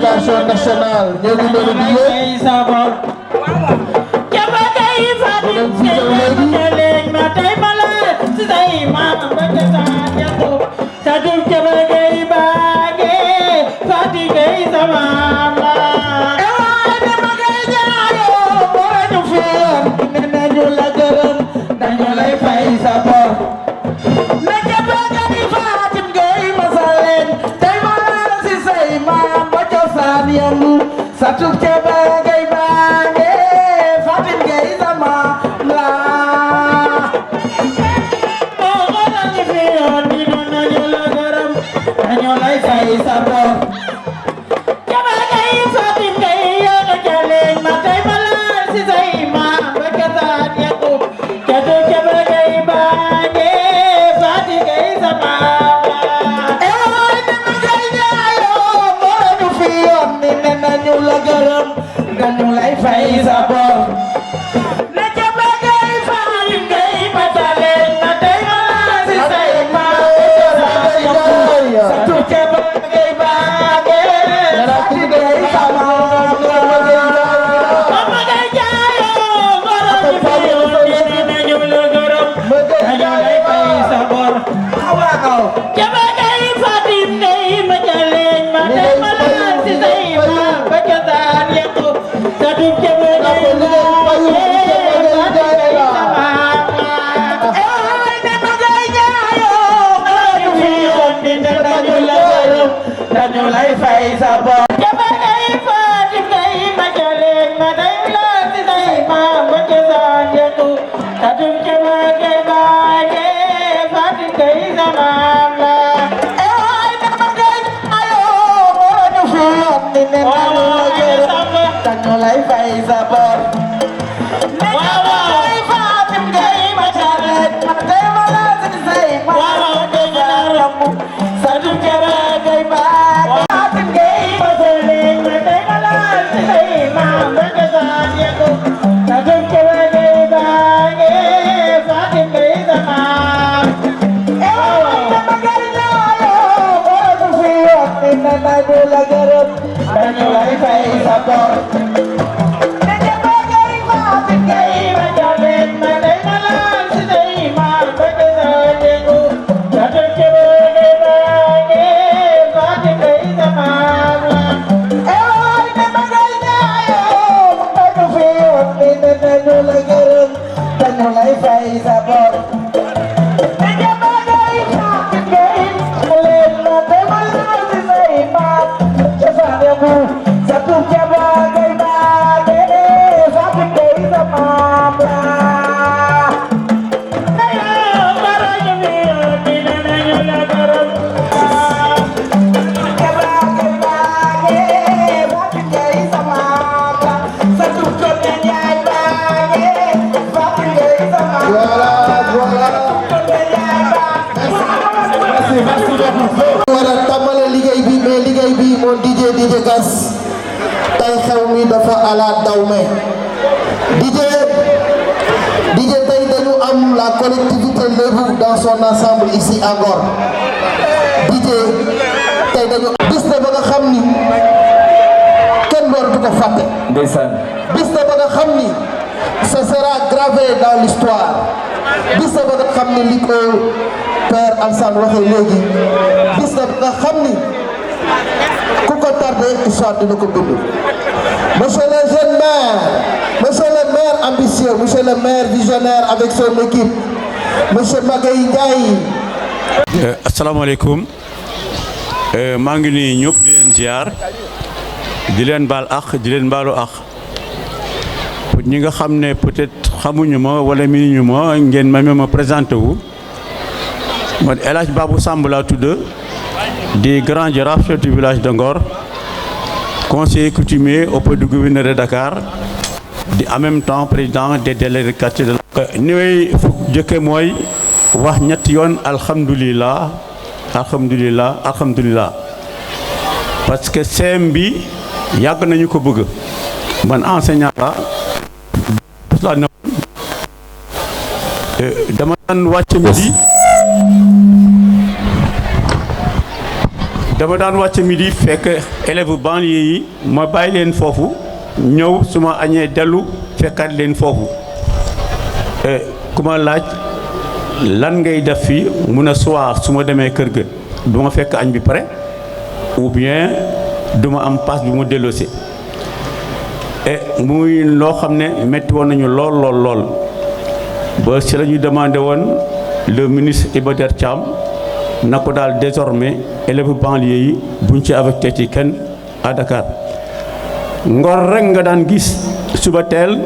l'éducation nationale ñoo ngi leen di yéen. Satu keba gay bange Fatim gay sama la oh orang fion di nona nyola garam nyola sai sabo keba gay Fatim gay yang jaleng matai malar si sai ma berkata dia tu kado keba gay bange Fatim gay sama garam dan mulai fay sabor na jaba gay falim gay patalen na tay malasi say ma satu jaba gay bage satu gay sama mama gay jayo garam fayo na nyula garam na mulai fay sabor awa kau jaba gay fatim gay matalen ma tay malasi say ma Nulai fay sabor jaba gay fatim gay majaleng madai la sidai ma bajasan yatu tadum jaba gay baage fatim gay zamam la ay nama gay ayo moro fiyon ninne nulai fay sabor nulai fatim gay majaleng madai la sidai ma bajasan tadum jaba gay baage DJ Gas tay xew mi dafa ala dawme DJ tay dañu am la collectivité Lébou dans son ensemble ici à Ngor DJ tay dañu bis na ba nga xamni kenn doon du ko faté ndeysaan bis na ba nga xamni ce sera gravé dans l'histoire bis na ba nga xamni li ko Père Alassane waxé légui bis na ba nga xamni Kuko tardé, histoire de nos communes. Monsieur le jeune maire, monsieur le maire ambitieux, monsieur le maire visionnaire avec son équipe, monsieur Magaye Ndiaye. Assalamu alaikum. maa ngi nuyu ñëpp di leen ziar di leen baal ak di leen baalu ak ñi nga xam ne peut-être xamuñu ma wala miinuñu ma ngeen ma présenté wu man El Hadj Babou Samb laa tudd di grand jaraaf chef du village de Ngor conseiller coutumier auprès du gouverneur de Dakar di en même temps président des délégués de quartier de la. ni may jëkke mooy wax ñetti yoon alhamdulilah alhamdulilah alhamdulilah parce que CM bi yàgg nañu ko bëgg man enseignant la dama daan wàcc midi dama daan wàcc midi fekk élèves banlieue yi ma bàyyi leen foofu ñëw su ma añee dellu fekkaat leen foofu ku ma laaj lan ngay def fii mun a soir su ma demee kër ga du ma fekk añ bi pare ou bien du ma am paas bi mu delloosi muy loo xam ne métti woon nañu lool ba si la ñu demandé woon le ministre Iba Der Thiam na ko daal désormais élèves banlieue yi buñ ci affecté ci kenn à Dakar Ngor rek nga daan gis suba teel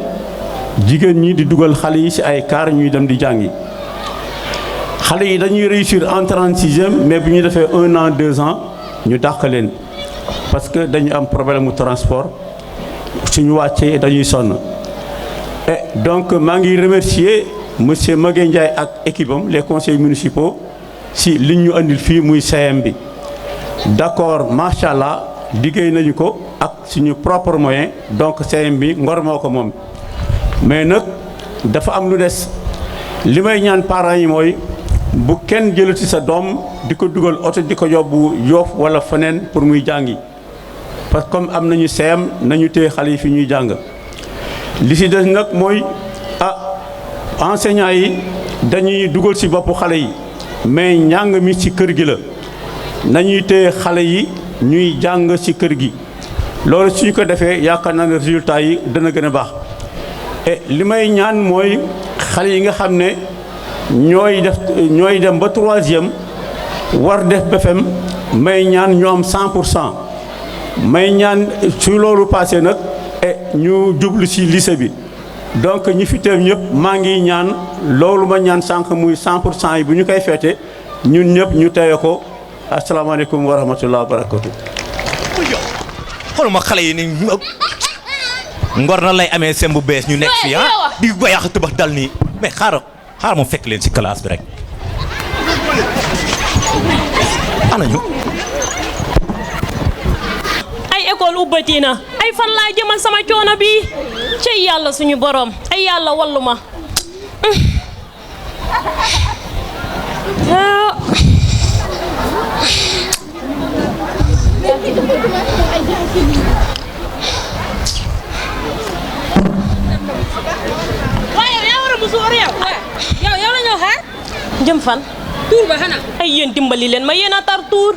jigéen ñi di dugal xale yi ci ay car ñuy dem di jàngi xale yi dañuy réussir en 36e mais bu ñu defee 1 an 2 ans ñu dàq leen parce que dañu am problème mu transport suñu wàccee dañuy sonn et donc maa ngi remercier monsieur Maguette Ndiaye ak équipe am les conseils municipaux si liñ ñu andil fii muy CM bi d'accord macha allah liggéey nañu ko ak suñu propre moyen donc CM bi Ngor moo ko moom mais nag dafa am lu des li may ñaan parents yi mooy bu kenn jëlati sa doom di ko dugal oto di ko yóbbu Yoff wala feneen pour muy jàngi parce que comme am nañu CM nañu téye xale yi fi ñuy jàng li si des nag mooy enseignants yi dañuy dugal ci boppu xale yi mais njàng mi ci kër gi la nañuy téye xale yi ñuy jàng ci kër gi loolu suñu ko defee yaakaar naa ne résultat yi dana gën a baax et li may ñaan mooy xale yi nga xam ne ñooy dem ba 3e war def BFEM may ñaan ñu am 100% may ñaan su loolu passé nag et ñu jublu ci lycée bi donc ñi fi teew ñëpp maa ngi ñaan loolu ma ñaan sànq muy 100% yi bu ñu koy feete ñun ñëpp ñu teye ko asalaamaaleykum wa rahmatulah wa barakatu. xooluma xale yi ni Ngor na lay amee sem bu bees ñu nekk fii di goyax tëbax dal nii mais xaaral moom fekk leen ci classe bi rek ana ñu ay école ubbati na ay fan laa jëm ak sama coono bi ci yàlla suñu borom ay yàlla wallu ma yow la ñëw xaar jëm fan tuur ba xanaa ay yéen dimbali leen ma yéen a tar tuur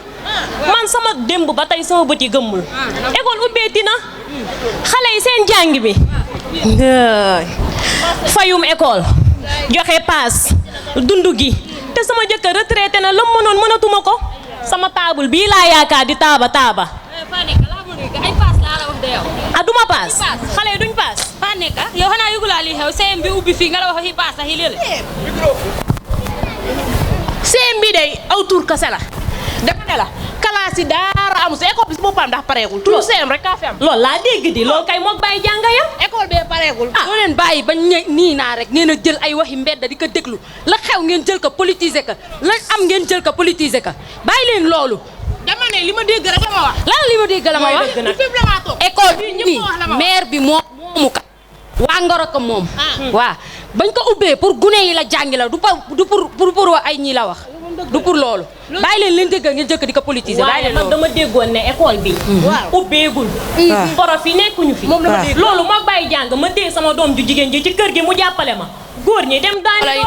man sama démb ba tey sama bët yi gëmmul école ubbeeti na xale yi seen jàng bi fayum école joxe paas dund gi te sama jëkkër retraité na la mënoon mënatuma ko sama taabul bii laa yaakaar di taaba ay paas laa la wax de yow duma paas xale yi duñ paas faa nekk yow xanaa yëgulaa li xew CM bi ubbi fii nga la wax yi paas sax yi léeg CM bi day aw tur kase la dama ne la classe yi daara amu si école bi si boppam ndax pareegul tur CM rek kaa fi am loolu laa dégg di loolu kay moog bàyyi jàng yam école bee pareegul doo leen bàyyi ba nii naa rek ngeen a jël ay waxi mbedd di ko déglu la xew ngeen jël ko politiser ka la am ngeen jël ko politiser ka bàyyi leen loolu dama ne li ma dégg rek la ma wax lan li ma dégg la ma wax école bi nii maire bi moomu ka waa Ngor ko moom waaw bañ ko ubbee pour gune yi la jàngi la du pour ay ñii la wax du pour loolu bàyyi leen dégg ngeen jëkk di ko politiser bàyyi leen man dama déggoon ne école bi ubbeegul prof yi nekkuñu fi loolu moo bàyyi jàng ma téye sama doom ju jigéen ji ci kër gi mu jàppale ma góor ñi dem daani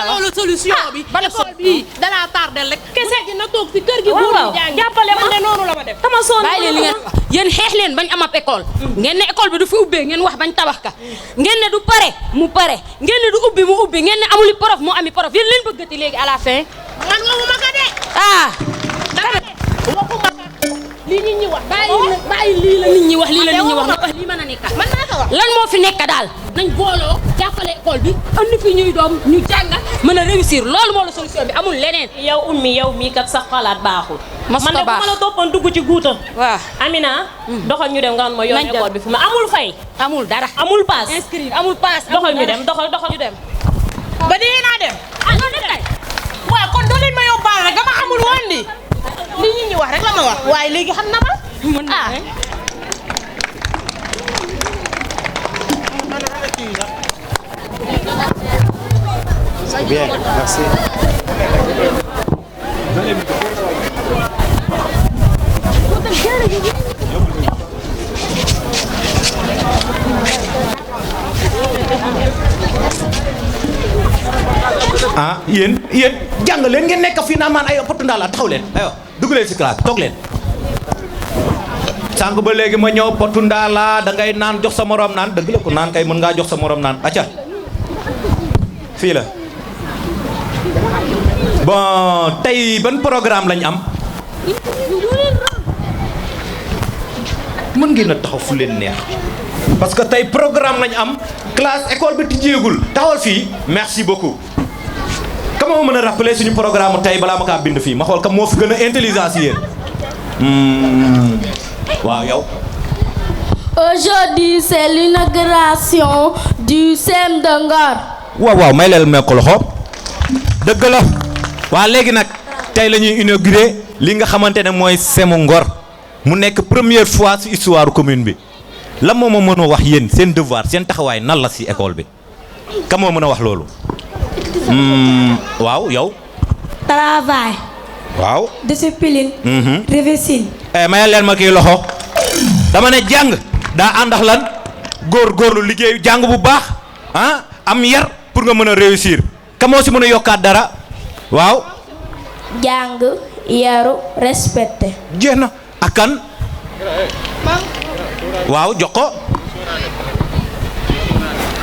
loolu solution bi école bi danaa tardel rek kese na toog si kër gi góor ñi jàng jàppale ma de noonu la ma def tama sonn bàyyi leen li ngeen yéen xeex leen bañ am ab école ngeen ne école bi du fi ubbee ngeen wax bañ tabax ka ngeen ne du pare mu pare ngeen ne du ubbi mu ubbi ngeen ne amuli prof mu ami prof yéen leen bëggati léegi à la fin man nga ma ko de dama ne waxuma lii nit ñi wax bàyyi lii la nit ñi wax lii la nit ñi wax na wax lii mën a nekk man naa ko wax lan moo fi nekk daal nañ booloo jàppale école bi andi fi ñuy doom ñu jàng mën a réussir loolu moo la solution bi amul leneen yow ummi yow mii kat sax xalaat baaxul man de bu ma la toppoon dugg ci guuta waaw Amina doxal ñu dem nga ma yoon école bi fi ma amul fay amul dara amul paas inscrire amul paas doxal ñu dem doxal ñu dem ba dee naa dem waaw kon doo leen ma yóbbaale rek dama xamul woon di li nit ñi wax rek la ma wax waaye léegi xam na ma Bien, merci. ah yéen jàng leen ngeen nekk fii naa maan ay potu ndaa la taxaw leen aywa dugg leen si classe toog leen sànq ba léegi ma ñëw potu ndaa la da ngay naan jox sa morom naan dëgg la ko naan kay mën ngaa jox sa morom naan acca fii la bon tey ban programme lañ am mën ngeen a taxaw fu leen neex parce que tey programme lañ am classe école bi tijjeegul taxawal fii merci beaucoup kam moo mën a rappeler suñu programme tey balaa ma kaa bind fii ma xool kam moo fi gën a intelligence yéen waaw yow. Aujourd'hui c'est l'inauguration du CEM de Ngor. waaw may leel mee ko loxo dëgg la waa léegi nag tey la ñuy inaugurer li nga xamante ne mooy CEM Ngor mu nekk première fois ci histoire commune bi lan moo ma mën a wax yéen seen devoir seen taxawaay nan la ci école bi kam moo mën a wax loolu waaw yow. Travail. waaw. Discipline. réussite. mayal leen ma kii loxo dama ne jàng daa àndax lan góorgóorlu liggéey jàng bu baax ah am yar pour nga mën a réussir kam moo ci mën a yokkaat dara waaw. jàng yaru respecté. jeex na ak kan waaw jox ko.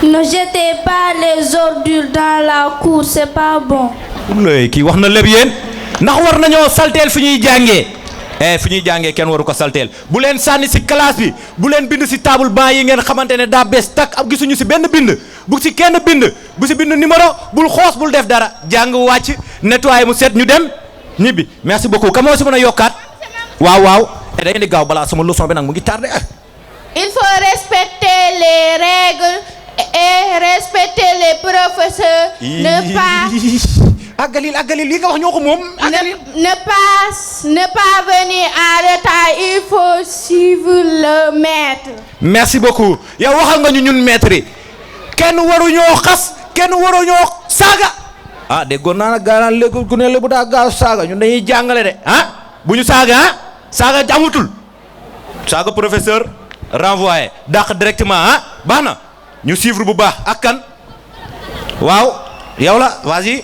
Ne jetez pas les ordures dans la cour, c'est pas bon. léegi kii wax na lépp yéen ndax war nañoo salteel fi ñuy jàngee fi ñuy jàngee kenn waru ko salteel bu leen sànni ci classe bi bu leen bind ci table banc yi ngeen xamante ne daa bees takk ab gisuñu ci benn bind bu ci kenn bind bu ci bind numéro bul xoos bul def dara jàng wàcc nettoyer mu set ñu dem ñibbi merci beaucoup ka moo ci mën a yokkaat waaw da ngeen di gaaw balaa sama leçon bi nag mu ngi tardé. Il faut respecter les règles et respecter les professeurs. Ne pas àggalil li nga wax ñoo ko moom. ne pas venir en retard, il faut suivre le maître. merci beaucoup yow waxal nga ñun maître yi kenn waruñoo xas kenn waruñoo saaga. déggoon naa nag gaanaan léegi ku ne léegi daa gaaw saaga ñun dañuy jàngale de bu ñu saaga saaga amutul saaga professeur renvoyé dàq directement baax na ñu suivre bu baax ak kan waaw yow la vas-y.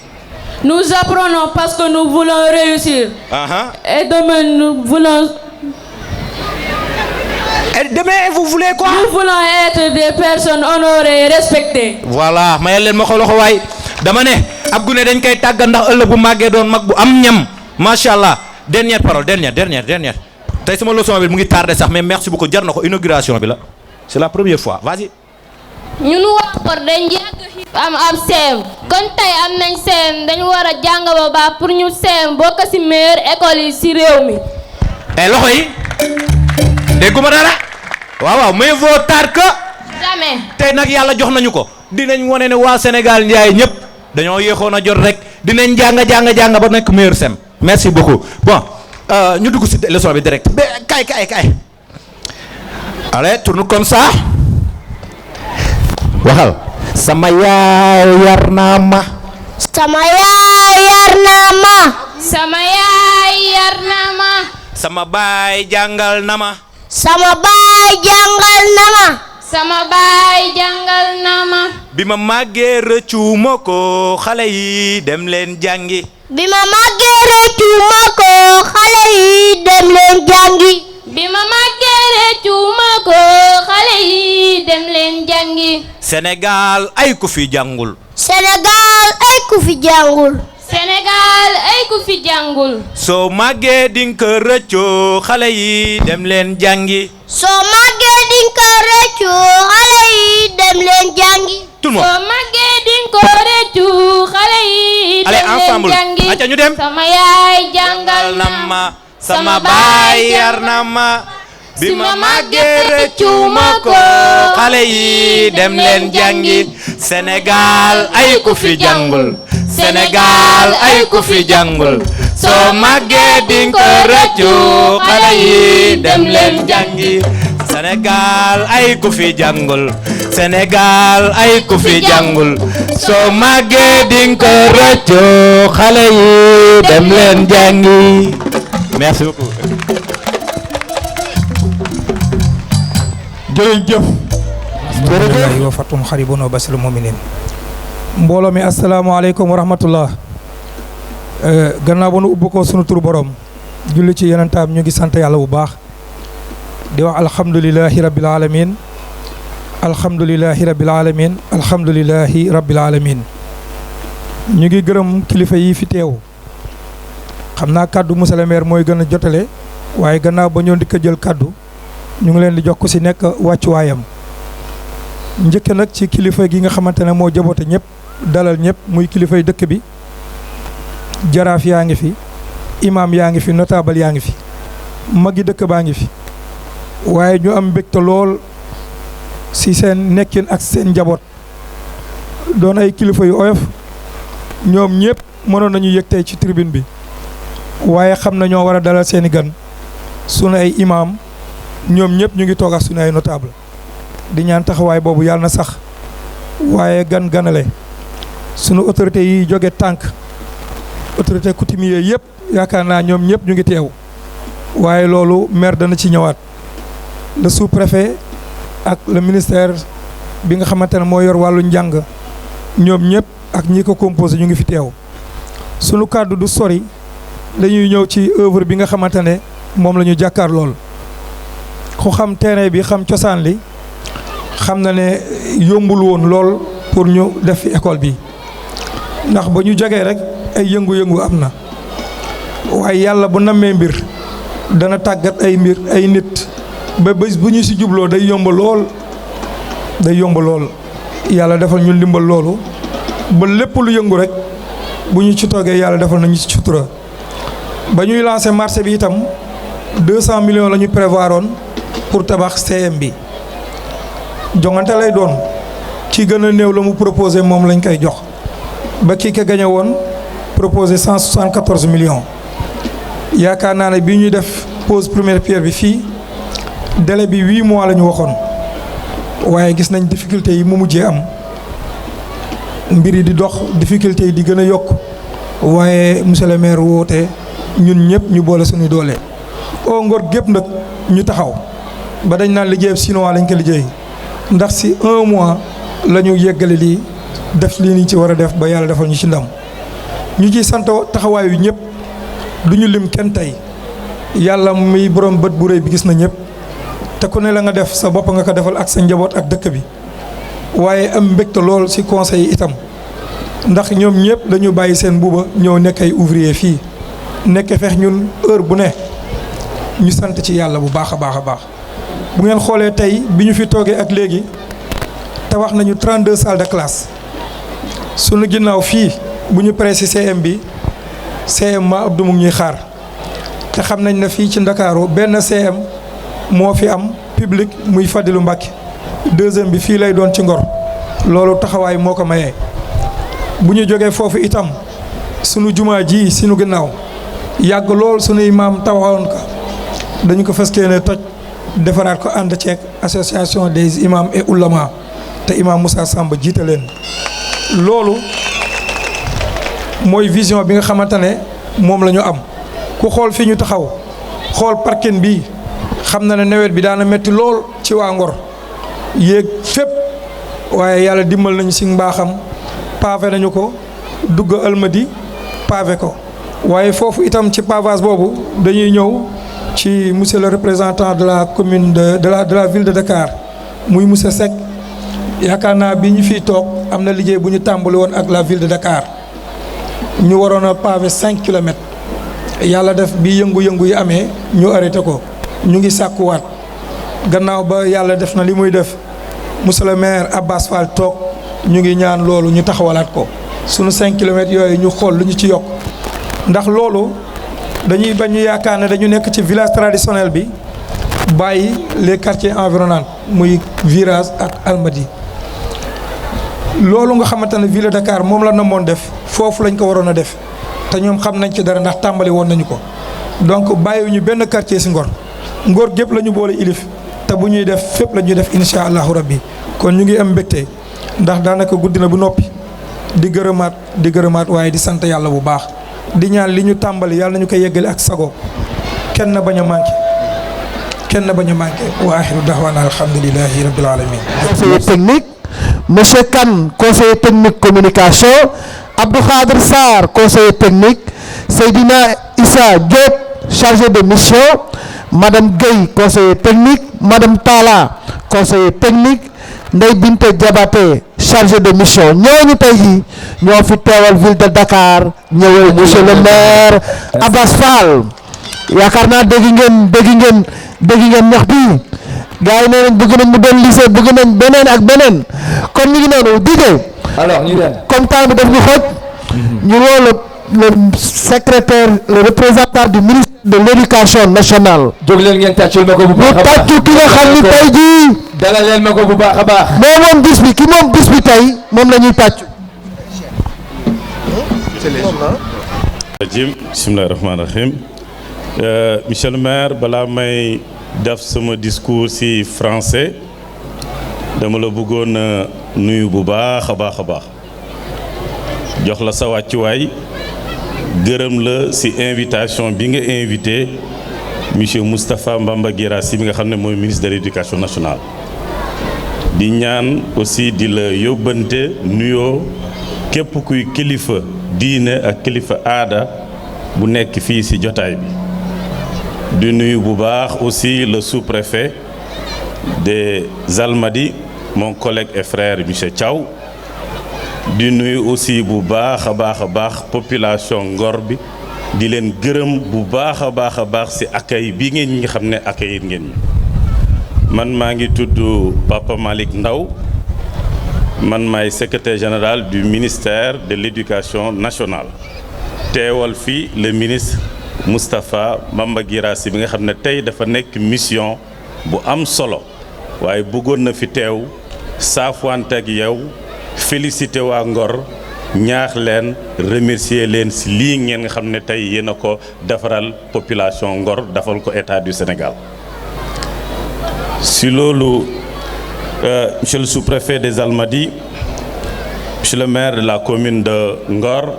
Nous apprenons parce que nous voulons réussir. Et demain nous voulons. Et demain vous voulez quoi? Nous voulons être des personnes honorées et respectées. Voilà mayal leen ma ko loxo waay dama ne ab gune dañ koy tàggat ndax ëllëg bu màggee doon mag bu am ñam macha allah dernière parole dernière tey sama leçon bi mu ngi tardé sax mais merci beaucoup jar na ko inauguration bi la c'est la première fois vas-y. ñun waa Ngor dañ yàgg xiif am CEM kon tey am nañ CEM dañu war a jàng ba baax pour ñu CEM bokk ci meilleure école yi ci réew mi. loxo yi dégguma dara waaw mieux vaut tard que jamais. tey nag yàlla jox nañu ko dinañ wane ne waa Sénégal njaay ñëpp dañoo yéexoon a jot rek dinañ jàng ba nekk meilleur CEM merci beaucoup bon ñu dugg ci leçon bi direct kay allez tourne comme ça waxal sama yaay yar na ma sama yaay yar na ma sama yaay yar na ma sama baay jàngal na ma sama baay jàngal na ma sama baay jàngal na ma bi ma màggee rëccu ma ko xale yi dem leen jàngi bi ma màggee rëccu ma ko xale yi dem leen jàngi bi ma màggee rëccu ma ko xale yi dem leen jàngi Sénégal ay ku fi jàngul Sénégal ay ku fi jàngul Sénégal ay ku fi jàngul soo màggee dinga rëccu xale yi dem leen jàngi soo màggee dinga rëccu xale yi dem leen jàngi tout le monde soo màggee dinga rëccu xale yi dem leen jàngi acca ñu dem sama yaay jàngal na ma sama baay yar na ma bi ma màggee rëccu ma ko xale yi dem leen jàngi Sénégal ay ku fi jàngul Sénégal ay ku fi jàngul soo màggee dinga rëccu xale yi dem leen jàngi Sénégal ay ku fi jàngul Sénégal ay ku fi jàngul soo màggee dinga rëccu xale yi dem leen jàngi merci beaucoup. jërëjëf. wa fatum xaribun wa basil muminin mbooloo mi asalaamaaleykum wa rahmatullah gannaaw ba nu ubbi ko sunu tur borom julli ci yenentaam ñu ngi sant yàlla bu baax di wax alhamdulilahi rabbil alamin alhamdulilahi rabbil alamin alhamdulilahi rabbil alamin ñu ngi gërëm kilifa yi fi teew xam naa kàddu monsieur le maire mooy gën a jotale waaye gannaaw ba ñoo ndikk a jël kàddu ñu ngi leen di jox ku si nekk wàccuwaayam njëkk nag ci kilifa gi nga xamante ne moo jaboote ñëpp dalal ñëpp muy kilifay dëkk bi jaraaf yaa ngi fi imam yaa ngi fi notable yaa ngi fi magi dëkk baa ngi fi waaye ñu am mbégte lool si seen nekkin ak seen njaboot doon ay kilifa yu oyof ñoom ñëpp mënoon nañu yëg tey ci tribune bi waaye xam na ñoo war a dalal seeni gan sunu ay imam ñoom ñëpp ñu ngi toog ak sunu ay notable di ñaan taxawaay boobu yàlla na sax waaye ganale sunu autorité yi jóge tànk autorité coutumier yëpp yaakaar naa ñoom ñëpp ñu ngi teew waaye loolu maire dana ci ñëwaat le sous-préfet ak le ministère bi nga xamante ne moo yor wàllu njàng ñoom ñëpp ak ñi ko composé ñu ngi fi teew sunu kàddu du sori dañuy ñëw ci œuvre bi nga xamante ne moom la ñu jàkkaar lool ku xam terrain bi xam cosaan li xam na ne yombul woon lool pour ñu def fi école bi ndax ba ñu jógee rek ay yëngu-yëngu am na waaye yàlla bu nammee mbir dana tàggat ay mbir ay nit ba bés bu ñu si jubloo day yomb lool yàlla defal ñu ndimbal loolu ba lépp lu yëngu rek bu ñu ci toogee yàlla defal nañu ci sutura ba ñuy lancé marché bi itam 200 millions la ñu prévoiroon pour tabax CM bi jongante lay doon ki gën a néew la mu proposé moom lañ koy jox ba kii ko gañe woon proposé 174 millions yaakaar naa ne bii ñuy def pose première pierre bi fii délai bi 8 mois la ñu waxoon waaye gis nañ difficulté yi mu mujjee am mbir yi di dox difficulté yi di gën a yokk waaye monsieur le maire woote ñun ñëpp ñu boole suñu doole oo Ngor gépp nag ñu taxaw ba dañ naan liggéeyam chinois lañ ko liggéey ndax si 1 mois la ñu yeggale lii def lii ni ci war a def ba yàlla defal ñu ci ndam ñu ciy sant taxawaayu ñëpp du ñu lim kenn tey yàlla muy borom bët bu rëy bi gis na ñëpp te ku ne la nga def sa bopp nga ko defal ak sa njaboot ak dëkk bi waaye am mbégte lool ci conseil yi itam ndax ñoom ñëpp dañu bàyyi seen buuba ñëw nekk ay ouvrier fii nekk fex ñun heure bu ne ñu sant ci yàlla bu baax a baax a baax bu ngeen xoolee tey bi ñu fi toogee ak léegi tabax nañu 32 salles de classe sunu ginnaaw fii bu ñu paree ci CM bi CM ma Abdou mu ngi ñuy xaar te xam nañ ne fii ci Ndakaaru benn CM moo fi am public muy Fadilou Mbacké deuxième bi fii lay doon ci Ngor loolu taxawaay moo ko mayee bu ñu jógee foofu itam sunu jumaa ji sunu ginnaaw yàgg lool sunuy maam tawaxoon ko dañu ko fas yéene toj defaraat ko ànd ceeg association des imams et oulémas te imam Moussa Samba jiite leen loolu mooy vision bi nga xamante ne moom la ñu am ku xool fi ñu taxaw xool parking bi xam na ne nawet bi daana metti lool ci waa Ngor yéeg fépp waaye yàlla dimbal nañu ci mbaaxam pavé nañu ko dugg Almadi pavé ko waaye foofu itam ci pavage boobu dañuy ñëw ci monsieur le représentant de la commune de la ville de Dakar muy monsieur Seck yaakaar naa bi ñu fiy toog am na liggéey bu ñu tàmbali woon ak la ville de Dakar ñu waroon a pavé 5 kilomètres yàlla def bi yëngu-yëngu yi amee ñu arrêté ko ñu ngi sàkkuwaat gannaaw ba yàlla def na li muy def monsieur le maire Abbas Fall toog ñu ngi ñaan loolu ñu taxawalaat ko sunu 5 kilomètres yooyu ñu xool lu ñu ci yokk ndax loolu dañuy bañ ñu yaakaar ne dañu nekk ci village traditionnel bi bàyyi les quartiers environnants muy virage ak Almadi loolu nga xamante ne ville de Dakar moom la namoon def foofu lañ ko waroon a def te ñoom xam nañ ci dara ndax tàmbali woon nañu ko donc bàyyiwuñu benn quartier ci Ngor Ngor gépp la ñu boole ilif te bu ñuy def fépp la ñuy def incha allahu rabbi kon ñu ngi am mbégte ndax daanaka guddi na bu noppi di gërëmaat waaye di sant yàlla bu baax di ñaan li ñu tàmbali yàlla nañu ko yeggale ak sago kenn bañ a manqué wa axiru dahwaana alhamdulillahi rabbil alamin technique Monsieur Kane, conseiller technique communication, Abdou Khadr Sarr, conseiller technique, Seydina Issa Diop, chargé de mission, Madame Gueye, conseiller technique, Madame Tala, conseiller technique, Ndeye Binte Diabaté, chargé de mission. ñooñu tey jii ñoo fi teewal ville de Dakar ñëwal monsieur le maire Abass Fall. yaakaar naa dégg ngeen ñax bi gars yi nee nañ bëgg nañ mu doon lycée bëgg nañ beneen ak beneen kon ñu ngi noonu DJ. alors ñu dem comme temps bi daf ñu xoj. ñu woo le secrétaire le représentant du ministère de l'éducation nationale. jóg leen ngeen tàccul ma ko bu baax a baax ñu tàccu ki nga xam ni tey jii. dalal leen ma ko bu baax a baax. moom bis bi ki moom bis bi tey moom la ñuy tàccu. bismillahi rahmaani rahim monsieur le maire balaa may def sama discours ci français dama la bëggoon a nuyu bu baax a baax a baax jox la sa wàccuwaay gërëm la ci invitation bi nga invité monsieur Moustapha Mbamba Guirassy bi nga xam ne mooy ministre de l'éducation nationale di ñaan aussi di la yóbbante nuyoo képp kuy kilifa diine ak kilifa aada bu nekk fii ci jotaay bi di nuyu bu baax aussi le sous-préfet des Almadies mon collègue et frère monsieur Thiaw di nuyu aussi bu baax a baax population Ngor bi di leen gërëm bu baax a baax ci accueil bi ngeen ñi nga xam ne accueillir ngeen ñi man maa ngi tudd Papa Malick Ndaw man maay secrétaire général du ministère de l'éducation nationale teewal fii le ministre Moustapha Mbamba Guirassy bi nga xam ne tey dafa nekk mission bu am solo waaye bëggoon na fi teew saafwante ak yow félicité waa Ngor ñaax leen remercier leen ci lii ngeen nga xam ne tey yéen a ko defaral population Ngor defal ko état du Sénégal si loolu monsieur le sous-préfet des Almadies monsieur le maire de la commune de Ngor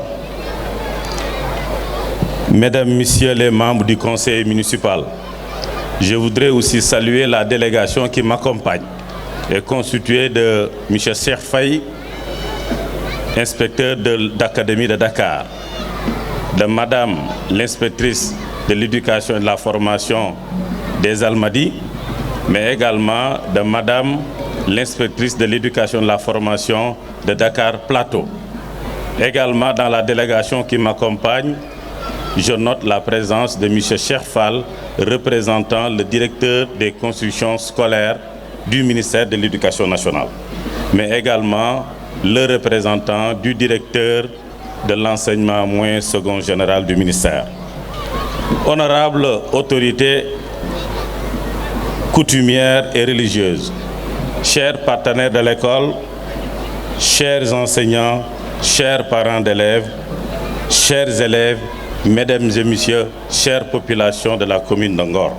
mesdames, messieurs les membres du conseil municipal, je voudrais aussi saluer la délégation qui m'accompagne et constituée de M. Cheikh Faye, inspecteur d'académie de Dakar, de Madame l'inspectrice de l'éducation et de la formation des Almadies, mais également de Madame l'inspectrice de l'éducation et de la formation de Dakar Plateau. Également dans la délégation qui m'accompagne, je note la présence de M. Cheikh Fall, représentant le directeur des constructions scolaires du ministère de l'Éducation nationale, mais également le représentant du directeur de l'enseignement moyen second général du ministère. Honorables autorités coutumières et religieuses, chers partenaires de l'école, chers enseignants, chers parents d'élèves, chers élèves, mesdames et messieurs, chère population de la commune de Ngor.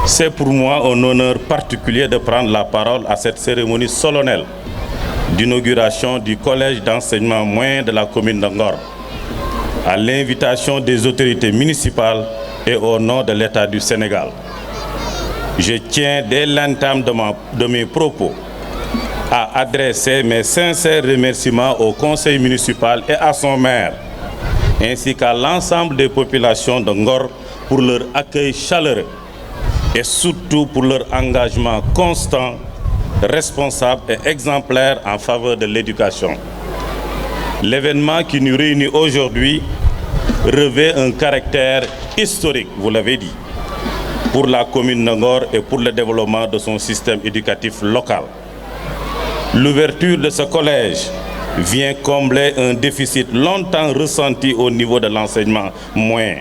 C'est pour moi un honneur particulier de prendre la parole à cette cérémonie solennelle d'inauguration du collège d'enseignement moyen de la commune de Ngor, à l'invitation des autorités municipales et au nom de l'État du Sénégal. Je tiens dès l'entame de mes propos à adresser mes sincères remerciements au conseil municipal et à son maire, ainsi qu'à l'ensemble des populations de Ngor pour leur accueil chaleureux et surtout pour leur engagement constant, responsable et exemplaire en faveur de l'éducation. L'événement qui nous réunit aujourd'hui revêt un caractère historique, vous l'avez dit, pour la commune de Ngor et pour le développement de son système éducatif local. L'ouverture de ce collège vient combler un déficit longtemps ressenti au niveau de l'enseignement moyen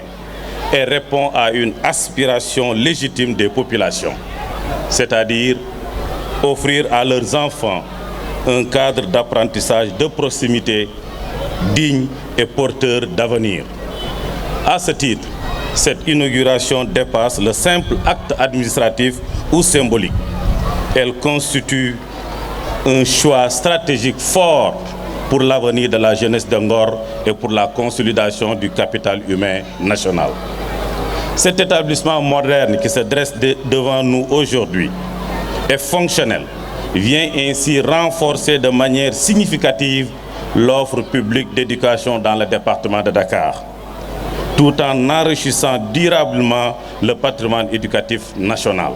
et répond à une aspiration légitime des populations, c'est-à-dire offrir à leurs enfants un cadre d'apprentissage de proximité digne et porteur d'avenir. À ce titre, cette inauguration dépasse le simple acte administratif ou symbolique. Elle constitue un choix stratégique fort pour l'avenir de la jeunesse de Ngor et pour la consolidation du capital humain national. Cet établissement moderne qui se dresse devant nous aujourd'hui est fonctionnel vient ainsi renforcer de manière significative l'offre publique d'éducation dans le département de Dakar, tout en enrichissant durablement le patrimoine éducatif national.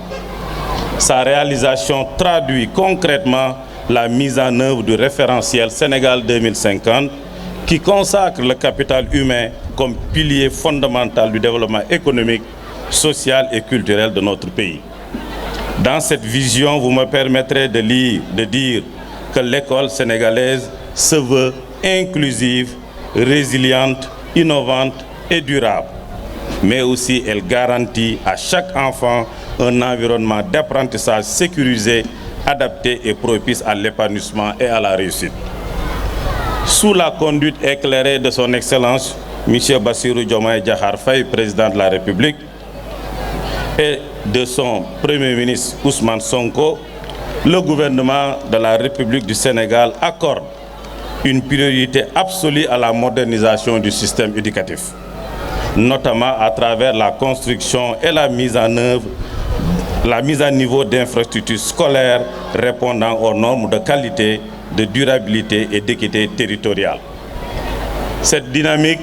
Sa réalisation traduit concrètement la mise en œuvre du référentiel Sénégal 2050 qui consacre le capital humain comme pilier fondamental du développement économique, social et culturel de notre pays. Dans cette vision, vous me permettrez de dire que l'école sénégalaise se veut inclusive, résiliente, innovante et durable. Mais aussi elle garantit à chaque enfant un environnement d'apprentissage sécurisé, adapté et propice à l'épanouissement et à la réussite. Sous la conduite éclairée de son Excellence, M. Bassirou Diomaye Diakhar Faye, président de la République, et de son Premier ministre Ousmane Sonko, le gouvernement de la République du Sénégal accorde une priorité absolue à la modernisation du système éducatif, notamment à travers la construction et la mise à niveau d'infrastructures scolaires répondant aux normes de qualité, de durabilité et d'équité territoriale. Cette dynamique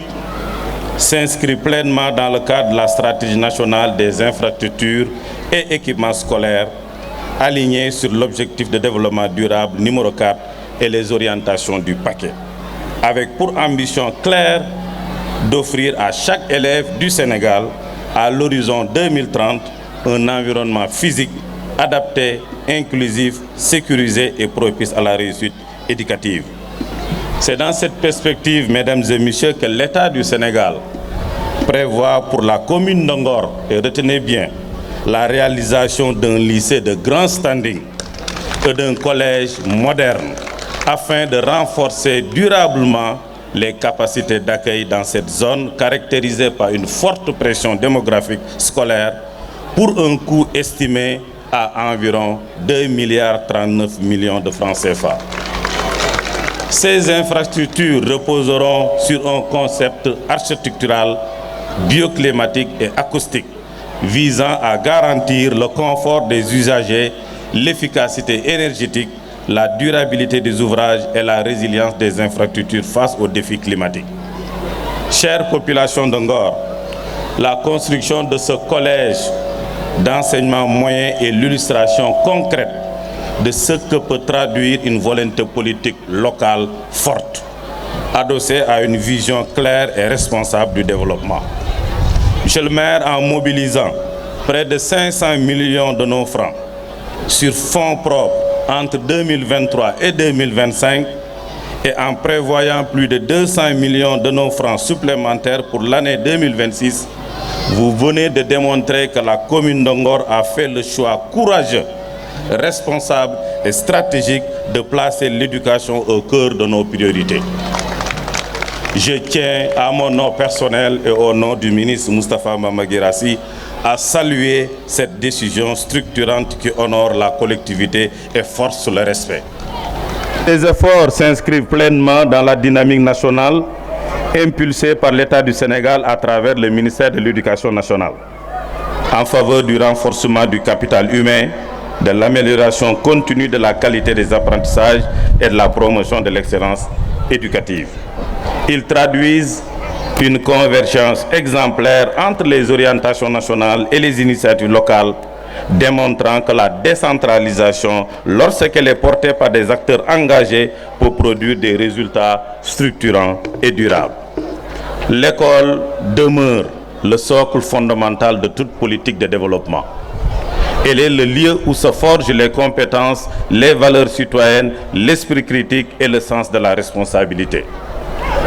s'inscrit pleinement dans le cadre de la stratégie nationale des infrastructures et équipements scolaires, alignée sur l'objectif de développement durable numéro 4 et les orientations du paquet, avec pour ambition claire d'offrir à chaque élève du Sénégal, à l'horizon 2030, un environnement physique adapté, inclusif, sécurisé et propice à la réussite éducative. C'est dans cette perspective, mesdames et messieurs, que l'État du Sénégal prévoit pour la commune de Ngor, et retenez bien, la réalisation d'un lycée de grand standing et d'un collège moderne, afin de renforcer durablement les capacités d'accueil dans cette zone caractérisée par une forte pression démographique scolaire pour un coût estimé à environ 2,39 milliards de francs CFA. Ces infrastructures reposeront sur un concept architectural, bioclimatique et acoustique visant à garantir le confort des usagers, l'efficacité énergétique, la durabilité des ouvrages et la résilience des infrastructures face aux défis climatiques. Chère population de Ngor, la construction de ce collège d'enseignement moyen est l'illustration concrète de ce que peut traduire une volonté politique locale forte, adossée à une vision claire et responsable du développement. Monsieur le maire, en mobilisant près de 500 millions de nos francs sur fonds propres entre 2023 et 2025 et en prévoyant plus de 200 millions de nos francs supplémentaires pour l'année 2026, vous venez de démontrer que la commune de Ngor a fait le choix courageux, responsable et stratégique de placer l'éducation au cœur de nos priorités. Je tiens à mon nom personnel et au nom du ministre Moustapha Mama Guirassy à saluer cette décision structurante qui honore la collectivité et force le respect. Les efforts s'inscrivent pleinement dans la dynamique nationale impulsée par l'État du Sénégal à travers le ministère de l'Éducation nationale, en faveur du renforcement du capital humain, de l'amélioration continue de la qualité des apprentissages et de la promotion de l'excellence éducative. Ils traduisent une convergence exemplaire entre les orientations nationales et les initiatives locales, démontrant que la décentralisation, lorsqu'elle est portée par des acteurs engagés, peut produire des résultats structurants et durables. L'école demeure le socle fondamental de toute politique de développement. Elle est le lieu où se forgent les compétences, les valeurs citoyennes, l'esprit critique et le sens de la responsabilité.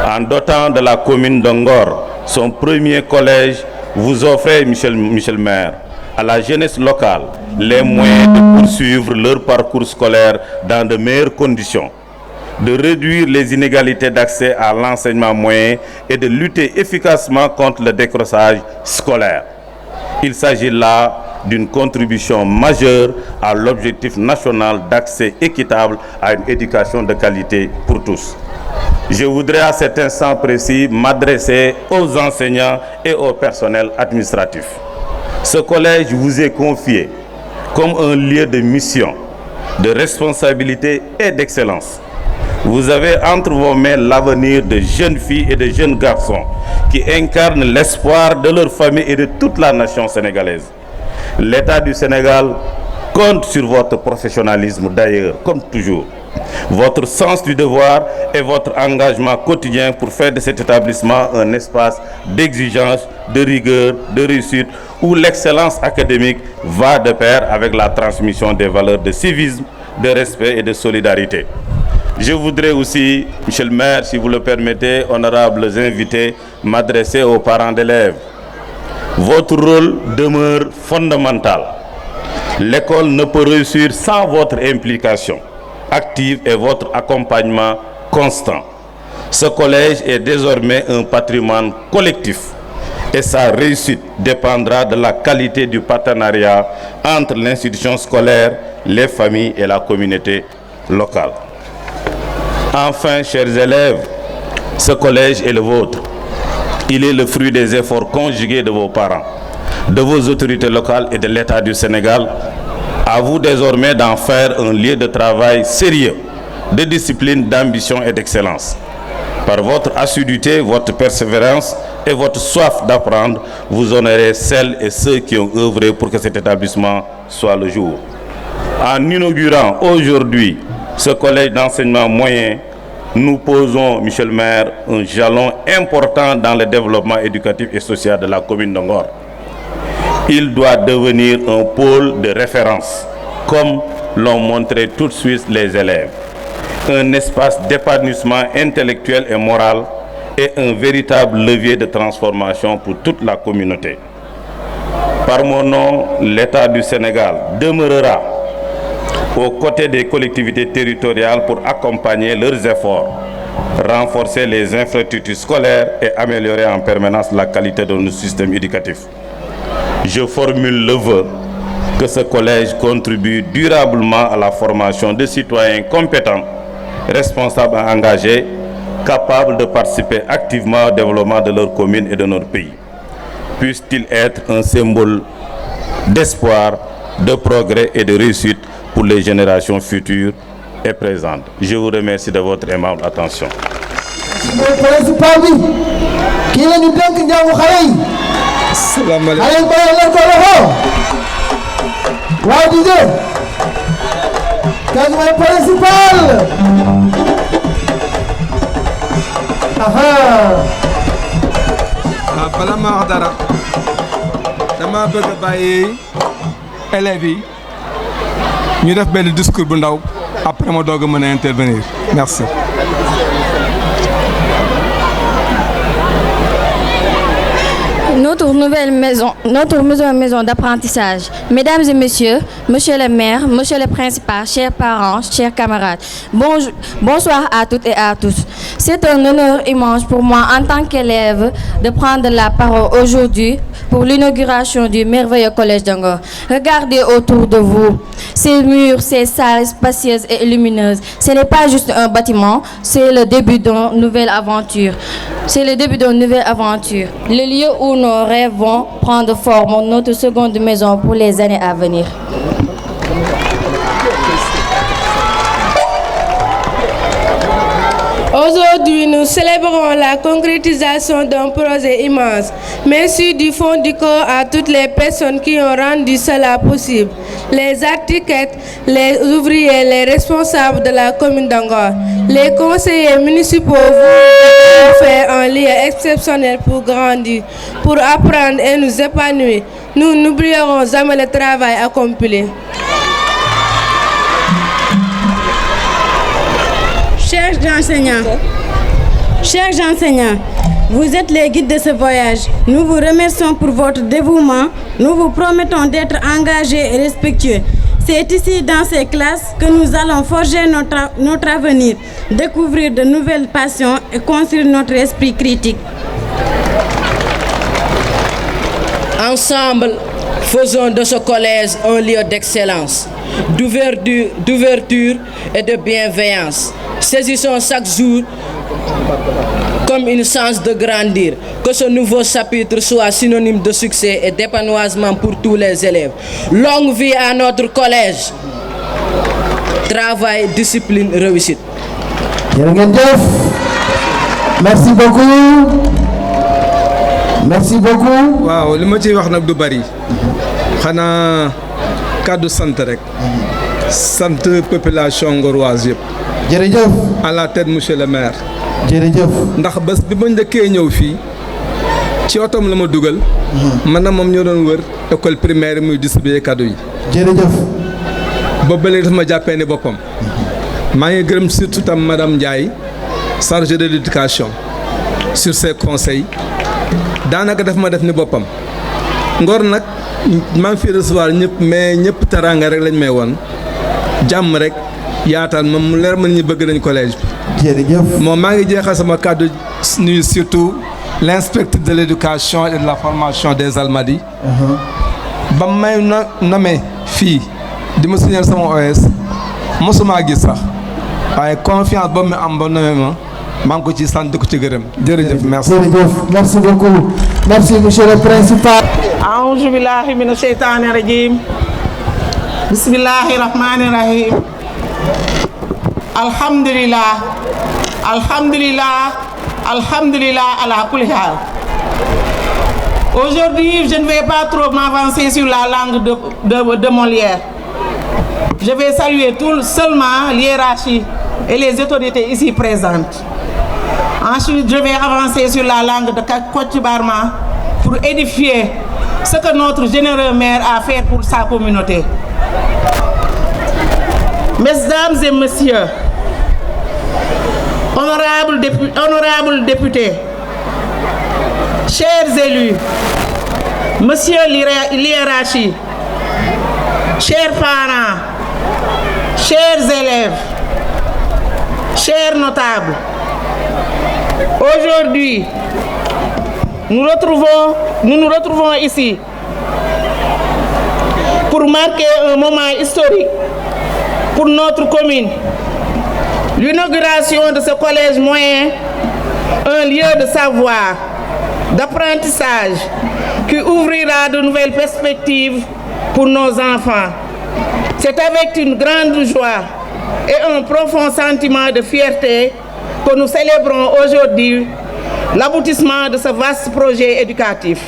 En dotant de la commune de Ngor son premier collège, vous offrez, monsieur le maire, à la jeunesse locale les moyens de poursuivre leur parcours scolaire dans de meilleures conditions, de réduire les inégalités d'accès à l'enseignement moyen et de lutter efficacement contre le décrochage scolaire. Il s'agit là d'une contribution majeure à l'objectif national d'accès équitable à une éducation de qualité pour tous. Je voudrais à cet instant précis m'adresser aux enseignants et au personnel administratif. Ce collège vous est confié comme un lieu de mission de responsabilité et d'excellence. Vous avez entre vos mains l'avenir de jeunes filles et de jeunes garçons qui incarnent l'espoir de leur famille et de toute la nation sénégalaise. L'État du Sénégal compte sur votre professionnalisme d'ailleurs, comme toujours, votre sens du devoir et votre engagement quotidien pour faire de cet établissement un espace d'exigence, de rigueur, de réussite, où l'excellence académique va de pair avec la transmission des valeurs de civisme, de respect et de solidarité. Je voudrais aussi, Monsieur le maire, si vous le permettez, honorables invités, m'adresser aux parents d'élèves. Votre rôle demeure fondamental. L'école ne peut réussir sans votre implication active et votre accompagnement constant. Ce collège est désormais un patrimoine collectif et sa réussite dépendra de la qualité du partenariat entre l'institution scolaire, les familles et la communauté locale. Enfin, chers élèves, ce collège est le vôtre. Il est le fruit des efforts conjugués de vos parents, de vos autorités locales et de l'État du Sénégal. À vous désormais d'en faire un lieu de travail sérieux, de discipline, d'ambition et d'excellence. Par votre assiduité, votre persévérance et votre soif d'apprendre, vous honorez celles et ceux qui ont œuvré pour que cet établissement soit le jour. En inaugurant aujourd'hui ce collège d'enseignement moyen, nous posons, Monsieur le maire, un jalon important dans le développement éducatif et social de la commune de Ngor. Il doit devenir un pôle de référence, comme l'ont montré tout de suite les élèves. Un espace d'épanouissement intellectuel et moral et un véritable levier de transformation pour toute la communauté. Par mon nom, l'État du Sénégal demeurera aux côtés des collectivités territoriales pour accompagner leurs efforts, renforcer les infrastructures scolaires et améliorer en permanence la qualité de nos systèmes éducatifs. Je formule le vœu que ce collège contribue durablement à la formation de citoyens compétents, responsables et engagés, capables de participer activement au développement de leur commune et de notre pays. Puisse-t-il être un symbole d'espoir, de progrès et de réussite pour les générations futures et présentes. Je vous remercie de votre aimable attention. bala ma wax dara dama bëgg a bàyyi élèves yi ñu def benn discours bu ndaw après ma doog a mën a intervenir merci. Notre maison d'apprentissage. Mesdames et messieurs, monsieur le maire, monsieur le principal, chers parents, chers camarades, bonsoir à toutes et à tous. C'est un honneur immense pour moi en tant qu'élève de prendre la parole aujourd'hui pour l'inauguration du merveilleux collège de Ngor. Regardez autour de vous, ces murs, ces salles spacieuses et lumineuses. Ce n'est pas juste un bâtiment, c'est le début d'une nouvelle aventure. C'est le début d'une nouvelle aventure. Le lieu où nos rêves vont prendre forme, notre seconde maison pour les années à venir. Aujourd'hui, nous célébrons la concrétisation d'un projet immense. Merci du fond du cœur à toutes les personnes qui ont rendu cela possible. Les architectes, les ouvriers, les responsables de la commune d'Angor, les conseillers municipaux, vous fait un lieu exceptionnel pour grandir, pour apprendre et nous épanouir. Nous n'oublierons jamais le travail accompli. Chers enseignants, vous êtes les guides de ce voyage. Nous vous remercions pour votre dévouement. Nous vous promettons d'être engagés et respectueux. C'est ici, dans ces classes, que nous allons forger notre avenir, découvrir de nouvelles passions et construire notre esprit critique. Ensemble, faisons de ce collège un lieu d'excellence, d'ouverture et de bienveillance. Saisissons chaque jour comme une chance de grandir. Que ce nouveau chapitre soit synonyme de succès et d'épanouissement pour tous les élèves. Longue vie à notre collège. travail, discipline, réussite. Merci beaucoup. Merci beaucoup. waaw li ma ciy wax nag du bari xanaa kàddu sant rek sant population ngoroise yëpp. jërëjëf. à la tête monsieur le maire. jërëjëf. ndax bés bi ma njëkkee ñëw fii ci otom la ma dugal. man na moom ñoo doon wër école primaire muy distribuer cadeau yi. jërëjëf. boobu ba léegi dafa ma jàppee ni boppam. maa ngi gërëm surtout tam madame Ndiaye chargée de l'éducation sur ses conseils daanaka daf ma def ni boppam. Ngor nag maa ngi fi recevoir ñëpp mais ñëpp teraanga rek lañ may woon jàmm rek yaatal moom mu leer mën ñu bëgg nañ collège bi. jërëjëf. moom maa ngi jeexal sama kàddu nuyu surtout l'inspecteur de l'éducation et de la formation des Almadies. ba may nommé fii di ma signer sama OS mosuma gis sax waaye confiance ba mu am ba nommé ma maa ngi ko ci sant di ko ci gërëm jërëjëf merci. jërëjëf merci beaucoup merci monsieur le principal. أعوذ بالله من الشيطان الرجيم بسم الله الرحمن الرحيم الحمد لله الحمد لله الحمد لله على كل حال. Aujourd'hui, je ne vais pas trop m'avancer sur la langue de Molière. Je vais saluer seulement l'hiérarchie et les autorités ici présentes. Ensuite, je vais avancer sur la langue de Kocc Barma pour édifier ce que notre généreux maire a fait pour sa communauté. Mesdames et messieurs, honorables députés, chers élus, monsieur l'hiérarchie, chers parents, chers élèves, chers notables, aujourd'hui, nous nous retrouvons ici pour marquer un moment historique pour notre commune. L'inauguration de ce collège moyen, un lieu de savoir, d'apprentissage qui ouvrira de nouvelles perspectives pour nos enfants. C'est avec une grande joie et un profond sentiment de fierté que nous célébrons aujourd'hui l'aboutissement de ce vaste projet éducatif.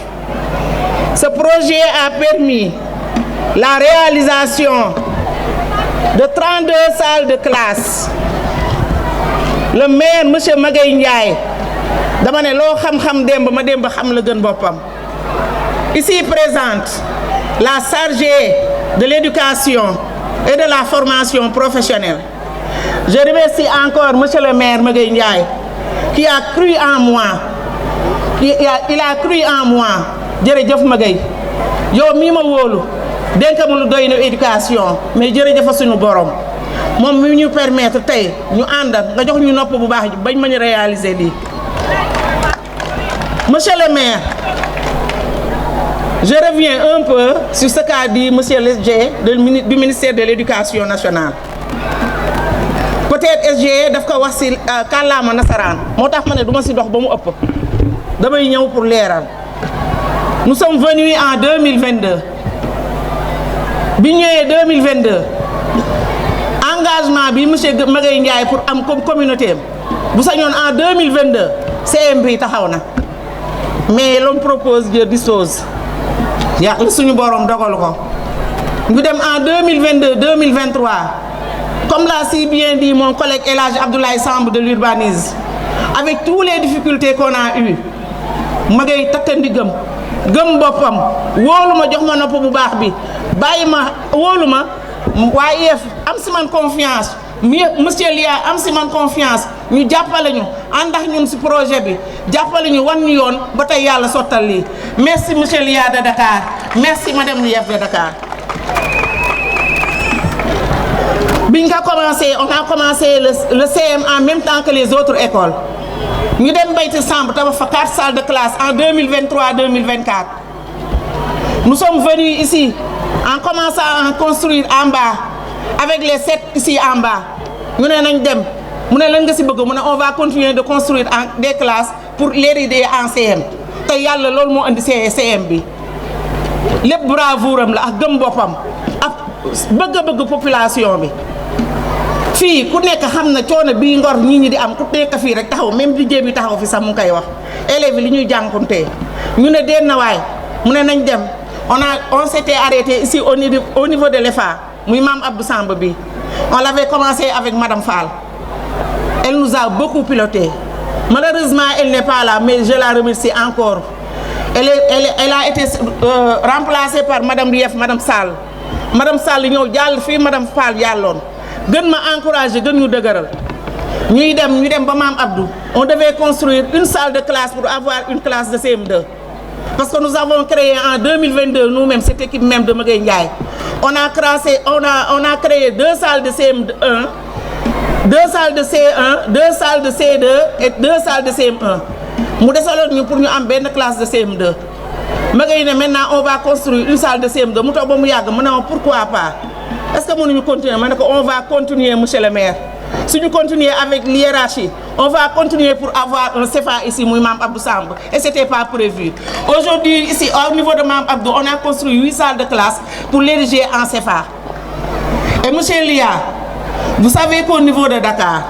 Ce projet a permis la réalisation de 32 salles de classe. Le maire, M. Magaye Ndiaye, dama ne loo xam-xam démb ma démb xam la gën boppam. Ici présente, la chargée de l'éducation et de la formation professionnelle. Je remercie encore M. le maire Magaye Ndiaye qui a cru en moi. Il a cru en moi. Jërëjëf Magaye yow mii ma wóolu dénk ma lu doy na éducation mais jërëjëf suñu borom moom mi ñu permettre tey ñu ànd nga jox ñu nopp bu baax bañ mën a réaliser lii. Monsieur le maire, je reviens un peu sur ce qu'a dit monsieur SG du ministère de l'Éducation nationale. Peut-être SG daf ko wax ci kàllaama nasaraan moo tax ma ne du ma ci dox ba mu ëpp damay ñëw pour leeral. Nous sommes venus en 2022. Bi ñëwee 2022 engagement bi monsieur Magaye Ndiaye pour am comme communauté bu sañoon en 2022 CM bi taxaw na mais l'homme propose Dieu dispose yàlla suñu borom dogal ko ñu dem en 2022 2023 comme l'a si bien dit mon collègue El Hadj Abdoulaye Samb de l'urbanisme avec toutes les difficultés qu'on a eues Magaye takk ndigam gëm boppam wóolu ma jox ma nopp bu baax bi bàyyi ma wóolu ma waaye IEF am si man confiance monsieur Lia am si man confiance ñu jàppale ñu ànd ak ñun si projet bi jàppale ñu wan ñu yoon ba tey yàlla sottal lii merci monsieur Lia de Dakar merci madame l'IEF de Dakar. biñ ko commencé on a commencé le CM en même temps que les autres écoles. Nous avons fait 4 salles de classe en 2023-2024. Nous sommes venus ici en commençant à construire en bas, avec les 7 ici en bas. Nous on va continuer de construire des classes pour l'aider en CM. C'est ce que CM. Les bravoures, la population. fii ku nekk xam na coono bii Ngor ñii ñi di am ku nekk fii rek taxaw même liggéey bi taxaw fi sax mu ngi koy wax élèves yi li ñuy jànkuwantee ñu ne deen na waay mu ne nañ dem on s'était arrêté ici au niveau de l'EFA muy Mame Abdou Samb bi on l'avait commencé avec Madame Fall. Elle nous a beaucoup piloté. Malheureusement, elle n'est pas là, mais je la remercie encore. Elle a été remplacée par Madame Rief, Madame Sall. Madame Sall ñëw jàll fii Madame Fall jàlloon gën ma encouragé gën ñu dëgëral ñu dem ba Mame Abdou. On devait construire une salle de classe pour avoir une classe de CM2. Parce que nous avons créé en 2022 nous-mêmes cette équipe même de Magueye Ndiaye. On a créé 2 salles de CM1, 2 salles de C1, 2 salles de C2 et 2 salles de CM1. Nous desaloon pour nous am benn classe de CM2. Magueye ne maintenant on va construire une salle de CM2. Mu toog ba mu yàgg mu ne ma pourquoi pas. Est-ce que mënuñu continuer ma ne ko on va continuer monsieur le maire. Si nous continuons avec l'hiérarchie, on va continuer pour avoir un CFA ici, Mame Abdou Samb. Et ce n'était pas prévu. Aujourd'hui, ici, au niveau de Mame Abdou, on a construit 8 salles de classe pour l'ériger en CFA. Et monsieur Lia, vous savez qu'au niveau de Dakar,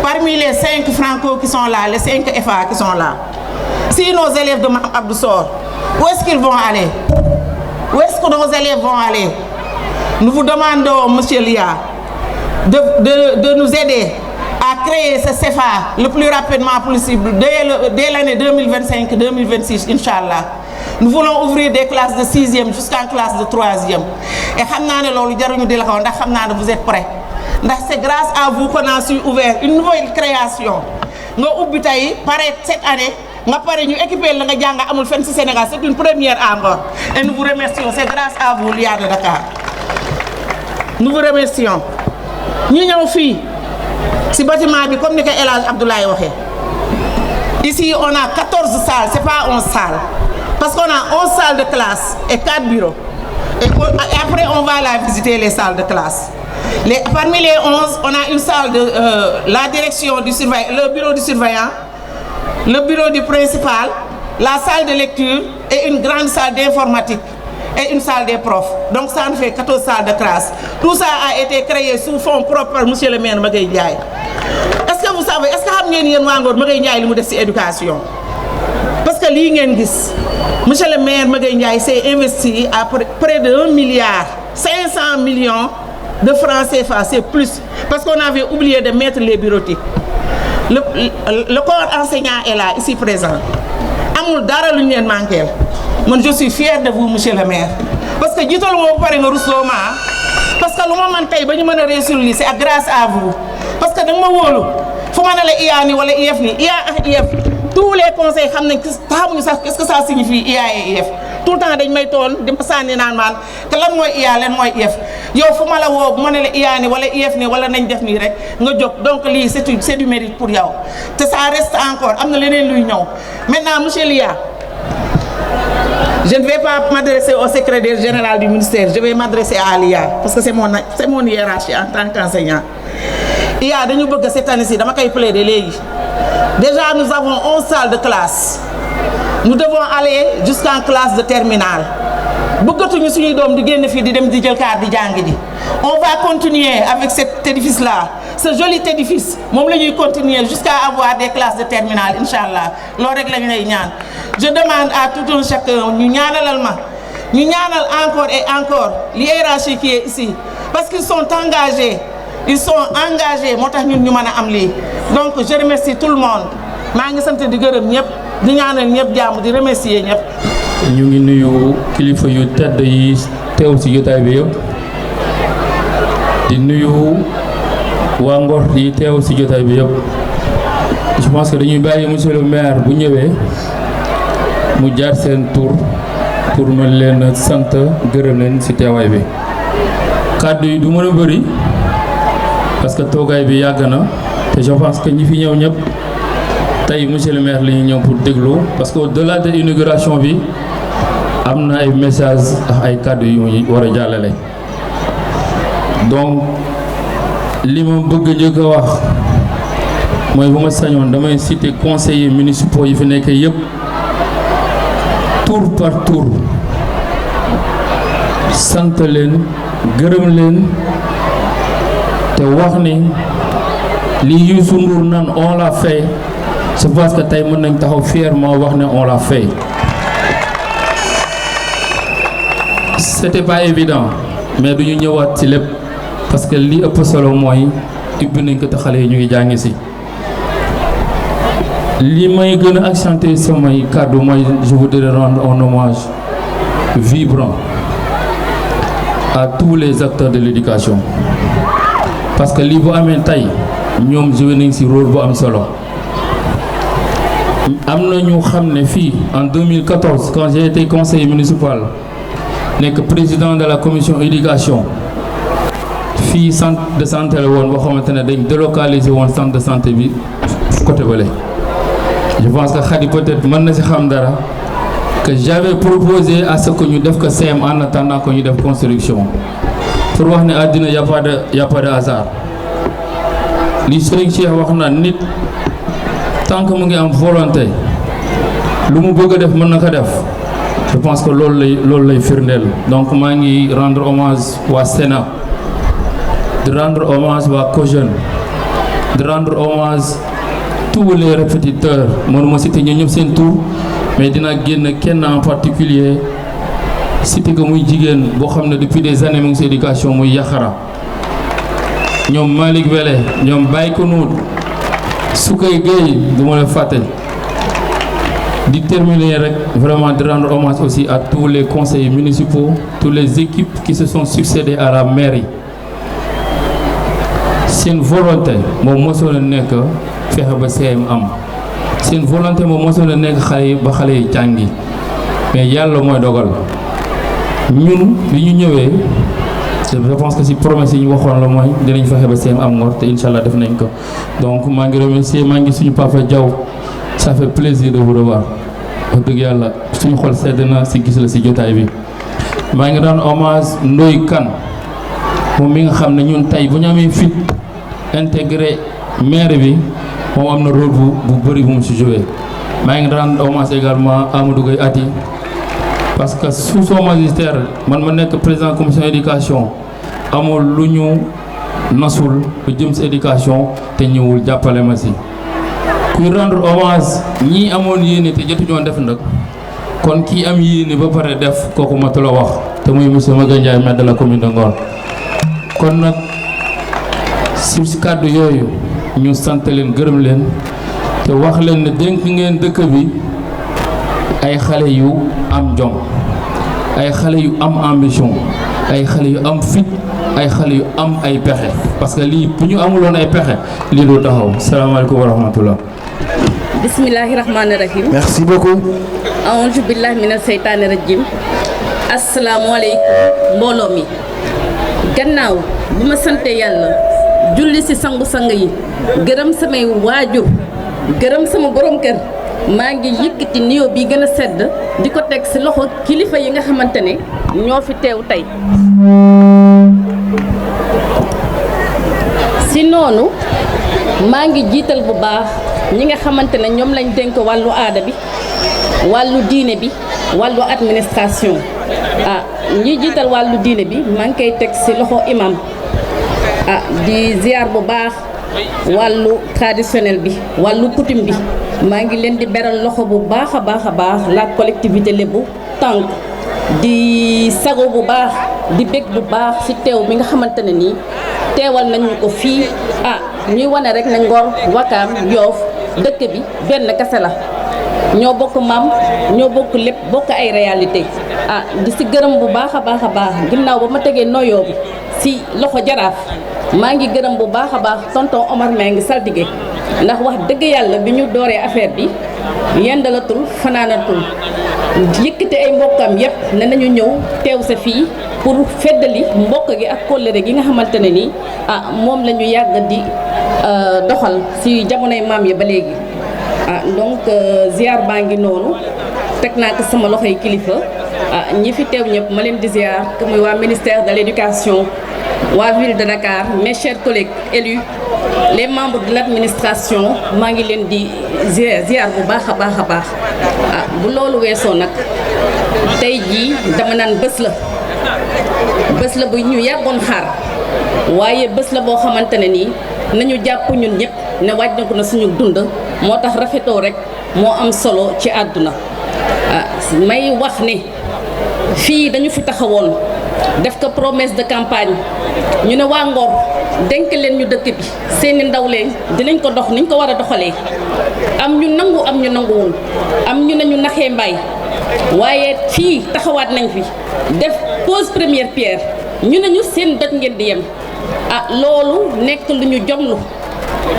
parmi les 5 franco qui sont là, les 5 FA qui sont là, si nos élèves de Mame Abdou sortent, où est-ce qu'ils vont aller? Où est-ce que nos élèves vont aller? Nous vous demandons, monsieur Lia, de nous aider à créer ce CFA le plus rapidement possible dès l'année 2025-2026, Inch'Allah. Nous voulons ouvrir des classes de 6e jusqu'en classe de 3e. Et vous êtes prêts. C'est grâce à vous qu'on a su ouvrir une nouvelle création. Nous avons cette année, nous avons équipé le Sénégal. C'est une première encore. Et nous vous remercions. C'est grâce à vous, l'IA de Dakar. Nous vous remercions. Nous sommes filles. Si bâtiment, comme le Elhadj Abdoulaye waxé. Ici, on a 14 salles, c'est pas 11 salles. Parce qu'on a 11 salles de classe et 4 bureaux. Et après, on va aller visiter les salles de classe. Parmi les 11, on a une salle de la direction du surveillant, le bureau du surveillant, le bureau du principal, la salle de lecture et une grande salle d'informatique. Et une salle des profs. Donc ça en fait 14 salles de classe. Tout ça a été créé sous fonds propres par monsieur le maire Magueye Ndiaye. Est-ce que vous savez, est-ce que vous savez que Magueye Ndiaye li mu def ci éducation? Parce que lii ngeen gis, monsieur le maire Magueye Ndiaye s'est investi à près de 1,5 milliard de francs CFA, c'est plus. Parce qu'on avait oublié de mettre les bureautiques. Le corps enseignant est là, ici présent. Amul dara lu ñu leen manqué. Moi, je suis fier de vous, monsieur le maire. Parce que je suis parce que le c'est grâce à vous. Parce que je tous les conseils qu'est-ce que ça signifie IA et IF. Tout le temps, je me que lan moy IA lan moy IF. Yo fuma la wo mo ne la IA ni wala IF ni wala nañ def ni rek nga jog. Donc li c'est du mérite pour yow. Te ça reste encore amna leneen luy ñew. Maintenant monsieur Lia, je ne vais pas m'adresser au secrétaire général du ministère, je vais m'adresser à l'IA parce que c'est mon hiérarchie en tant qu'enseignant. IA, dañu bëgg cette année-ci dama koy plaider légui. Déjà nous avons 11 salles de classe. Nous devons aller jusqu'en classe de terminale. Bëggatuñu suñu doom di génn fi di dem di jël carte di jàng ji. On va continuer avec cet édifice-là. Ce joli édifice, mom lañuy continuer jusqu'à avoir des classes de terminale inchallah. Lool rek lañ lay ñaan. Je demande à tout un chacun ñu ñaanalal ma. Ñu ñaanal encore et encore l'hiérarchie qui est ici parce qu'ils sont engagés. Ils sont engagés motax ñun ñu mëna am li. Donc je remercie tout le monde. Ma ngi sant di gërëm ñëpp di ñaanal ñëpp jàmm di remercier ñëpp. ñu ngi nuyu kilifa yu tedd yi teew ci jotaay bi yëpp di nuyu waa Ngor yi teew ci jotaay bi yëpp. Je pense que dañuy bàyyi monsieur le maire bu ñëwee mu jaar seen tour pour mën leen sant gërëm leen ci teewaay bi. Kàddu yi du mën a bëri parce que toogaay bi yàgg na te je pense que ñi fi ñëw ñëpp tey monsieur le maire li ñu ñëw pour déglu parce que au-delà de l'inauguration bi am na ay messages ak ay kàddu yu ñu war a jàllale. Donc li ma bëgg njëkk a wax mooy bu ma sañoon damay citer conseillers municipaux yi fi nekk yëpp tour par tour sant leen gërëm leen te te wax ni li Youssou Ndour nan on l'a fait je pense que tey mën nañ taxaw fièrement wax ne on l'a fait. C'était pas évident mais duñu ñëwaat ci lépp parce que li ëpp solo mooy ubbi nañ ko te xale yi ñu ngi jàngi si. li may gën a accentuer samay kàddu mooy je voudrais rendre un hommage vibrant à tous les acteurs de l'éducation parce que lii bu amee tey ñoom joué nañ ci rôle bu am solo. am na ñu xam ne fii en 2014 quand j'ai été conseiller municipal nekk président de la commission éducation fii centre de santé la woon boo xamante ne dañ délocaliser woon centre de santé bi côté bële. je pense que Khady peut-être mën na ci xam dara que j'avais proposé à ce que ñu def ko CM en attendant que ñu def construction pour wax ne àddina y a pas de hasard li Serigne Cheikh wax na nit tant que mu ngi am volonté lu mu bëgg a def mën na ko def je pense que loolu lay firndeel donc maa ngi rendre hommage waa Sénat de rendre hommage waa COJEN de rendre hommage tous les répétiteurs mënuma citer ñoom ñëpp seen tour mais dina génn kenn en particulier citer que muy jigéen boo xam ne depuis des années mu ngi ci éducation muy Yaxara ñoom Malick Wele ñoom Baye Konout Soukay Gueye du ma la fàtte di terminer rek vraiment de rendre hommage aussi à tous les conseillers municipaux toutes les équipes qui se sont succédés à la mairie seen volonté moom mosoon a nekk fexe ba CM am seen volonté moom mosoon a nekk xale yi ba xale yi jàngi mais yàlla mooy dogal ñun li ñu ñëwee je pense que si promesse yi ñu waxoon la mooy dinañ fexe ba CM am Ngor te incha allah def nañ ko donc maa ngi remercier maa ngi suñu papa Diaw ça fait plaisir de vous revoir wax dëgg yàlla suñu xol sedd na si gis la si jotaay bi maa ngi daan hommage Ndoye Kane moom mi nga xam ne ñun tey bu ñu amee fit intégré maire bi moom am na rôle bu bëri bu mu si joué maa ngi rendre hommage également Amadou Gueye Ati parce que sous son magistère man ma nekk président commission éducation amul lu ñu nasul lu jëm si éducation te ñëwul jàppale ma si kuy rendre hommage ñii amoon yéene te jotuñoo def nag kon kii am yéene ba pare def kooku matu la wax te muy monsieur Maguette Ndiaye maire de la commune de Ngor kon nag si kàddu yooyu ñu sant leen gërëm leen te wax leen ne dénk ngeen dëkk bi ay xale yu am jom ay xale yu am ambition ay xale yu am fit ay xale yu am ay pexe parce que lii bu ñu amuloon ay pexe lii du taxaw salaamaaleykum wa rahmatullah. bismillahi rahmaani rahim. merci beaucoup. aouzu billahi mina seytaani rajim. asalaamualeykum mbooloo mi. gannaaw bu ma sante yàlla julli ci sangu-sang yi gërëm samay waajur gërëm sama borom kër maa ngi yëkkati nuyoo bi gën a sedd di ko teg ci loxo kilifa yi nga xamante ne ñoo fi teew tey ci noonu maa ngi jiital bu baax ñi nga xamante ne ñoom lañ dénk wàllu aada bi wàllu diine bi wàllu administration ñi jiital wàllu diine bi maa ngi koy teg ci loxo imam di ziar bu baax wàllu traditionnel bi wàllu coutume bi maa ngi leen di beral loxo bu baax a baax a baax la collectivité lébu tànk di sago bu baax di bég bu baax ci teew bi nga xamante ne nii teewal nañu ko fii ñuy wane rek ne Ngor Wakaam Yoof dëkk bi benn kese la ñoo bokk maam ñoo bokk lépp bokk ay réalité di ci gërëm bu baax a baax a baax ginnaaw ba ma tegee noyoo bi ci loxo jaraaf maa ngi gërëm bu baax a baax tonton Omar Mbengue saltige ndax wax dëgg yàlla bi ñu dooree affaire bi yendalatul fanaanatul yëkkate ay mbokkam yépp ne nañu ñëw teew sa fii pour feddali mbokk gi ak kóllëre gi nga xamante ne nii moom la ñu yàgg di doxal ci jamonoy maam yi ba léegi donc ziar baa ngi noonu teg naa ko sama loxoy kilifa ñi fi teew ñëpp ma leen di ziar que muy waa ministère de l'éducation waa ville de Dakar mes chers collègues élus les membres de l'administration maa ngi leen di ziar bu baax a baax a baax bu loolu weesoo nag tey jii dama naan bés la bu ñu yàggoon xaar waaye bés la boo xamante ne nii nañu jàpp ñun ñëpp ne wàññeeku na suñu dund moo tax rafetoo rek moo am solo ci àdduna may wax ne fii dañu fi taxawoon def ko promesse de campagne ñu ne waa Ngor dénk leen ñu dëkk bi seeni ndaw leen dinañ ko dox niñ ko war a doxalee am ñu nangu am ñu nanguwul am ñu ne ñu naxee mbaay waaye fii taxawaat nañ fi def pose première pierre ñu ne ñu seen doj ngeen di yem loolu nekk lu ñu jomlu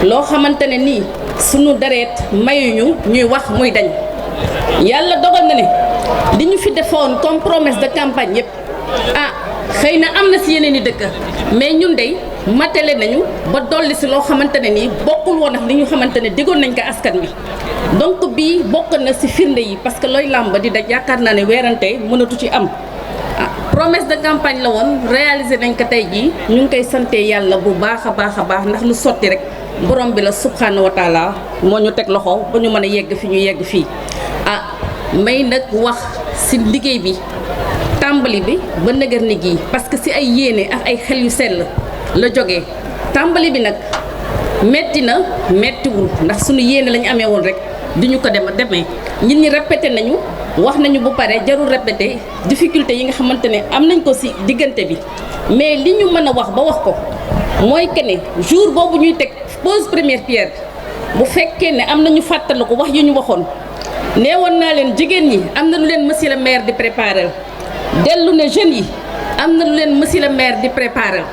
loo xamante ne nii sunu dereet mayuñu ñuy wax muy dañ yàlla dogal na ne li ñu fi defoon comme promesse de campagne yëpp xëy na am na si yeneen i dëkk mais ñun dey matale nañu ba dolli si loo xamante ne nii bokkul woon ak li ñu xamante ne diggoon nañ ko askan wi donc bii bokk na si firnde yi parce que looy làmb di daj yaakaar naa ne weerante mënatu ci am promesse de campagne la woon réalisé nañ ko tey jii ñu ngi koy sante yàlla bu baax a baax a baax ndax lu sotti rek borom bi la subhanahu wa taala moo ñu teg loxo ba ñu mën a yegg fi ñu yegg fii may nag wax si liggéey bi tàmbali bi ba nëgër ni gii parce que si ay yéene ak ay xel yu sell la jógee tàmbali bi nag metti na mettiwul ndax suñu yéene la ñu amee woon rek di ñu ko demee nit ñi répété nañu wax nañu bu pare jarul répété difficulté yi nga xamante ne am nañ ko si diggante bi mais li ñu mën a wax ba wax ko mooy que ne jour boobu ñuy teg pose première pierre bu fekkee ne am nañu fàttali ko wax yu ñu waxoon neewoon naa leen jigéen ñi am na lu leen monsieur le maire di préparer dellu ne jeunes yi am na lu leen monsieur le maire di préparer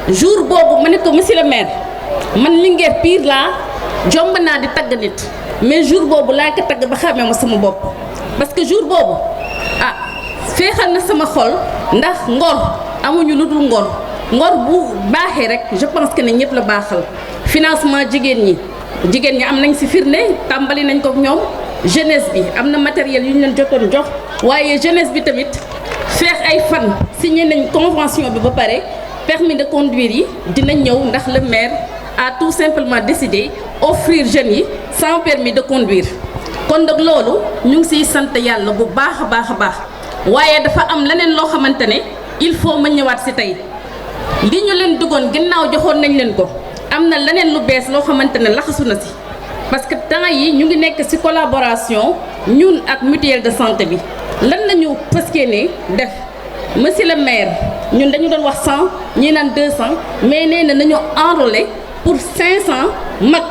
jour boobu ma ne ko monsieur le maire man Linguère Pire laa jomb naa di tagg nit mais jour boobu laa ko tagg ba xamee ma sama bopp parce que jour boobu féexal na sama xol ndax Ngor amuñu lu dul Ngor bu baaxee rek je pense que ne ñëpp la baaxal financement jigéen ñi am nañ si firnde tàmbali nañ ko ñoom jeunesse bi am na matériel yu ñu leen jotoon jox waaye jeunesse bi tamit feex ay fan signé nañ convention bi ba pare permis de conduire yi dina ñëw ndax le maire a tout simplement décidé offrir jeunes yi sans permis de conduire kon nag loolu ñu ngi siy sant yàlla bu baax a baax a baax waaye dafa am leneen loo xamante ne il faut ma ñëwaat si tey li ñu leen duggoon ginnaaw joxoon nañ leen ko am na leneen lu bees loo xamante ne laxasu na si parce que temps yi ñu ngi nekk ci collaboration ñun ak mutuelle de santé bi lan la ñu fas yéene def monsieur le maire ñun dañu doon wax 100 ñii naan 200 mais nee na nañu enrôler pour 500 mag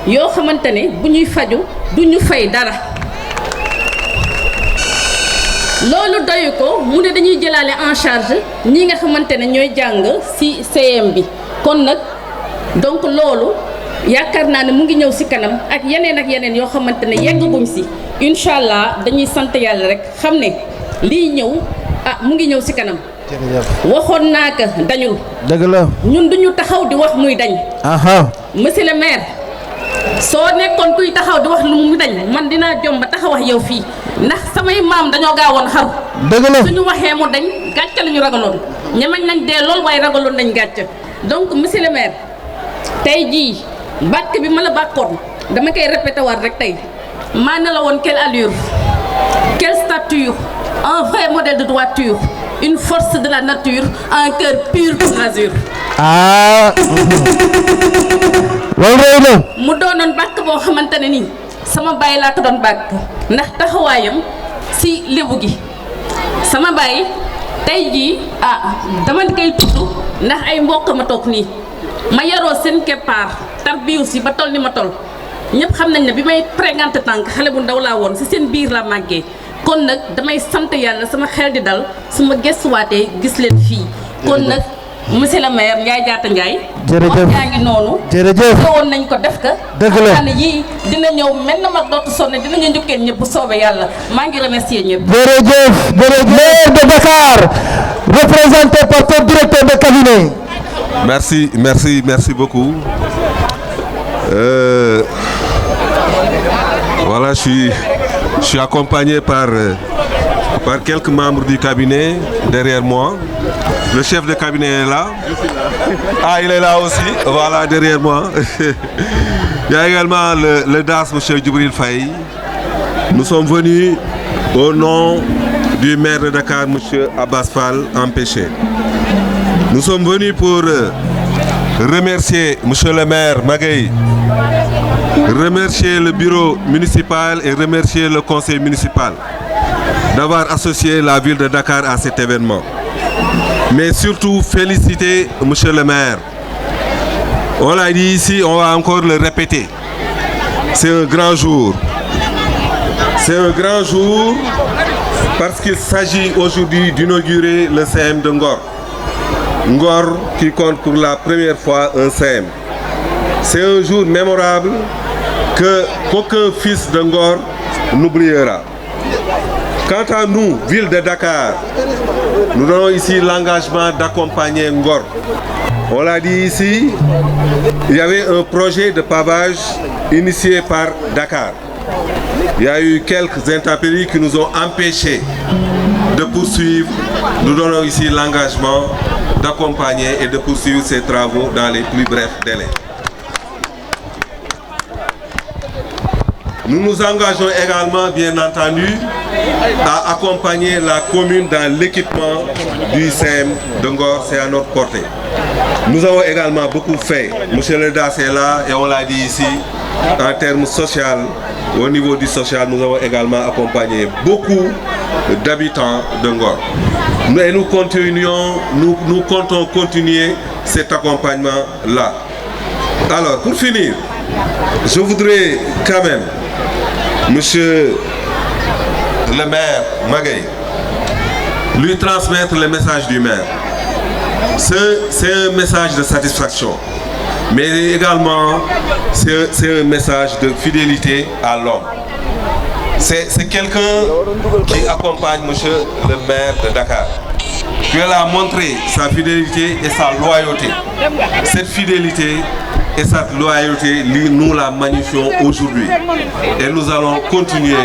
yoo xamante ne bu ñuy faju du ñu fay dara loolu doyu ko mu ne dañuy jëlaale en charge ñi nga xamante ne ñooy jàng ci CM bi kon nag donc loolu yaakaar naa ne mu ngi ñëw ci kanam ak yeneen yoo xamante ne yeggaguñ ci incha allah dañuy sant yàlla rek xam ne lii ñëw mu ngi ñëw ci kanam. waxoon naa ko dañul. dëgg la ñun duñu taxaw di wax muy dañ. monsieur le maire soo nekkoon kuy taxaw di wax lu mu dañ man dinaa jomba taxaw wax yow fii ndax samay maam dañoo gaawoon xaru. dëgg la suñu waxee mu dañ gàcce la ñu ragaloon ñemañ nañ dee lool waaye ragaloon nañ gàcce donc monsieur le maire tey jii. bàkk bi ma la bàkkoon dama koy répété waat rek tey maa ne la woon quelle allure quelle stature un vrai modèle de droiture une force de la nature un cœur pur comme l'azur. loolu rëy na. mu doonoon bàkk boo xamante ne nii sama baay laa ko doon bàkk ndax taxawaayam si lébu gi sama baay tey jii dama koy tudd ndax ay mbokk ma toog nii. ma yaroo seen keppaar tarbiyu si ba toll ni ma toll ñëpp xam nañ ne bi may fréquenté tànk xale bu ndaw laa woon si seen biir laa màggee kon nag damay sant yàlla sama xel di dal su ma gëstuwaatee gis leen fii kon nag monsieur le maire Ndiaye Diatta Ndiaye jërëjëf yaa ngi noonu jërëjëf woon nañ ko def ka dëgg la xam ne yii dina ñëw mel na mag dootu sonne dinañu njukkeen ñëpp soobee yàlla maa ngi remercier ñëpp jërëjëf maire de Dakar représenté par ton directeur de cabinet. Merci beaucoup. Voilà, je suis accompagné par quelques membres du cabinet derrière moi. Le chef de cabinet est là. Il est là aussi. Voilà, derrière moi. Il y a également le DAS, M. Djibril Faye. Nous sommes venus au nom du maire de Dakar, M. Abbas Fall, empêché. Nous sommes venus pour remercier Monsieur le maire Magaye, remercier le bureau municipal et remercier le conseil municipal d'avoir associé la ville de Dakar à cet événement. Mais surtout féliciter Monsieur le maire. On l'a dit ici, on va encore le répéter. C'est un grand jour. C'est un grand jour parce qu'il s'agit aujourd'hui d'inaugurer le CM de Ngor. Ngor qui compte pour la première fois un CM. C'est un jour mémorable qu'aucun fils de Ngor n'oubliera. Quant à nous, ville de Dakar, nous donnons ici l'engagement d'accompagner Ngor. On l'a dit ici, il y avait un projet de pavage initié par Dakar. Il y a eu quelques intempéries qui nous ont empêchés de poursuivre. Nous donnons ici l'engagement d'accompagner et de poursuivre ces travaux dans les plus brefs délais. Nous nous engageons également, bien entendu, à accompagner la commune dans l'équipement du CM de Ngor, c'est à notre portée. Nous avons également beaucoup fait. Monsieur le DAS est là et on l'a dit ici, en termes social, au niveau du social, nous avons également accompagné beaucoup d'habitants de Ngor. Et nous comptons continuer cet accompagnement-là. Alors, pour finir, je voudrais quand même, Monsieur le maire Magaye, lui transmettre le message du maire. C'est un message de satisfaction, mais également c'est un message de fidélité à l'homme. C'est quelqu'un qui accompagne Monsieur le maire de Dakar. Puis elle a montré sa fidélité et sa loyauté. Cette fidélité et cette loyauté, nous la magnifions aujourd'hui. Et nous allons continuer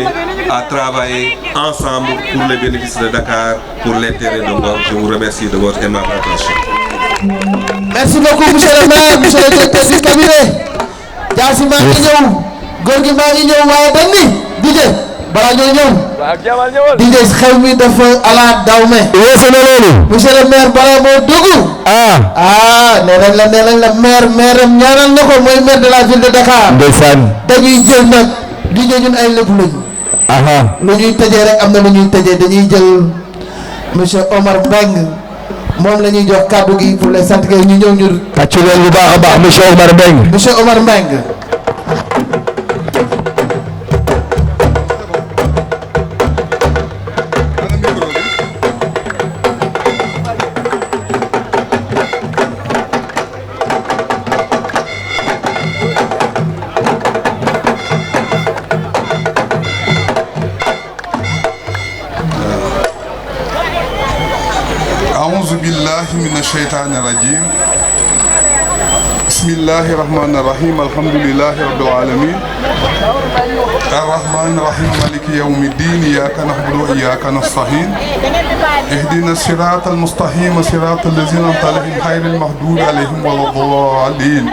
à travailler ensemble pour les bénéfices de Dakar, pour l'intérêt de Ngor. Je vous remercie de votre aimable attention. Merci beaucoup, monsieur le maire, monsieur le directeur du cabinet. Jaasi maa ngi ñëw góor gi maa ngi ñëw waaye dañ ni DJ balaa ñoo ñëw DJ xew mi dafa ala dawme weesu na loolu monsieur le maire balaa moo dugg nee nañ la maire am ñaanal na ko mooy maire de la ville de Dakar ndeysaan dañuy jël nag DJ ñun ay lépp lañu lu ñuy tëjee rek am na lu ñuy tëjee dañuy jël monsieur Omar Mbengue moom la ñuy jox kàddu gi pour les sant ñu ñëw ñu tàccu leen bu baax a baax monsieur Omar Mbengue. Monsieur Omar Mbengue. من الشيطان الرجيم بسم الله الرحمن الرحيم الحمد لله رب العالمين الرحمن الرحيم مالك يوم الدين إياك نعبد وإياك نستعين اهدنا الصراط المستقيم صراط الذين أنعمت عليهم غير المغضوب عليهم ولا الضالين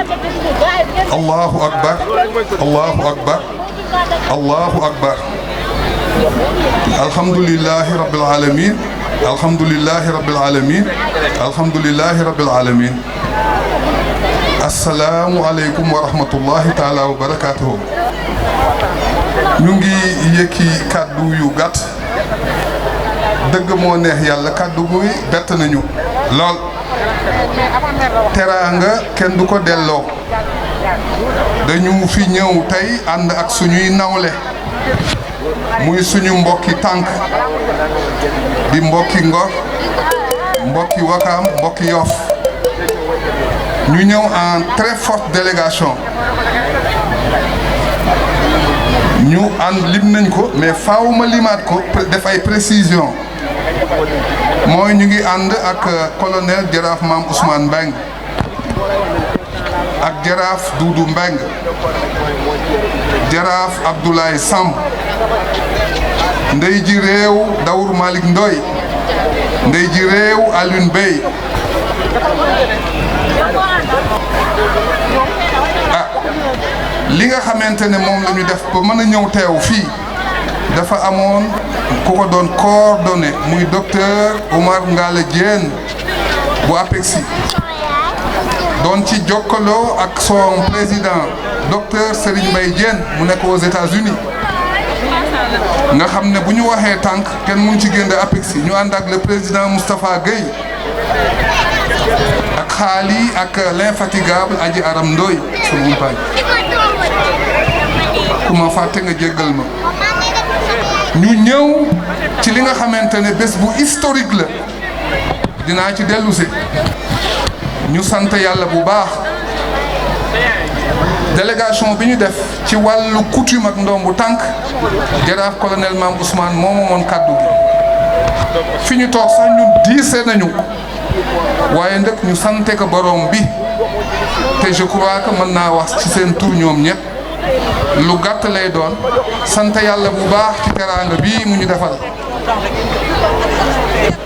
الله أكبر الله أكبر الله أكبر الحمد لله رب العالمين الحمد لله رب العالمين الحمد لله رب العالمين السلام عليكم ورحمة الله تعالى وبركاته ñu ngi yëkki kàddu yu gàtt dëgg moo neex yàlla kàddu guy bett nañu lool teraanga kenn du ko delloo dañu fi ñëw tey ànd ak suñuy nawle muy suñu mbokki tànk di mbokki Ngor mbokki Wakaam mbokki Yoff ñu ñëw en très forte délégation ñu ànd lim nañ ko mais faaw ma limaat ko def ay précision mooy ñu ngi ànd ak colonel jaraaf Mame Ousmane Mbengue ak jaraaf Doudou Mbengue jaraaf Abdoulaye Samb ndey ji réew Daour Malick Ndoye ndey ji réew Alioune Bey li nga xamante ne moom la ñu def ba mën a ñëw teew fii dafa amoon ku ko doon coordonné muy docteur Oumar Ngale Diène bu APEXI doon ci jokkaloo ak son président docteur Serigne Mbaye Diène mu nekk aux États-Unis nga xam ne bu ñu waxee tànk kenn mun ci génn APEXI ñu ànd ak le président Moustapha Gueye ak xaali ak l'infatigable Adji Aram Ndoye sama umpaañ ku ma fàtte nga jéggal ma ñu ñëw ci li nga xamante ne bés bu historique la dinaa ci dellusi ñu sant yàlla bu baax délégation bi ñu def ci wàllu coutume ak ndombu tànk jaraaf colonel Mame Ousmane moo moomoon kàddu gi fi ñu toog sax ñu diise nañu waaye ndëkk ñu sante ko borom bi te je crois que mën naa wax ci seen tur ñoom ñëpp lu gàtt lay doon sant yàlla bu baax ci teraanga bii mu ñu defal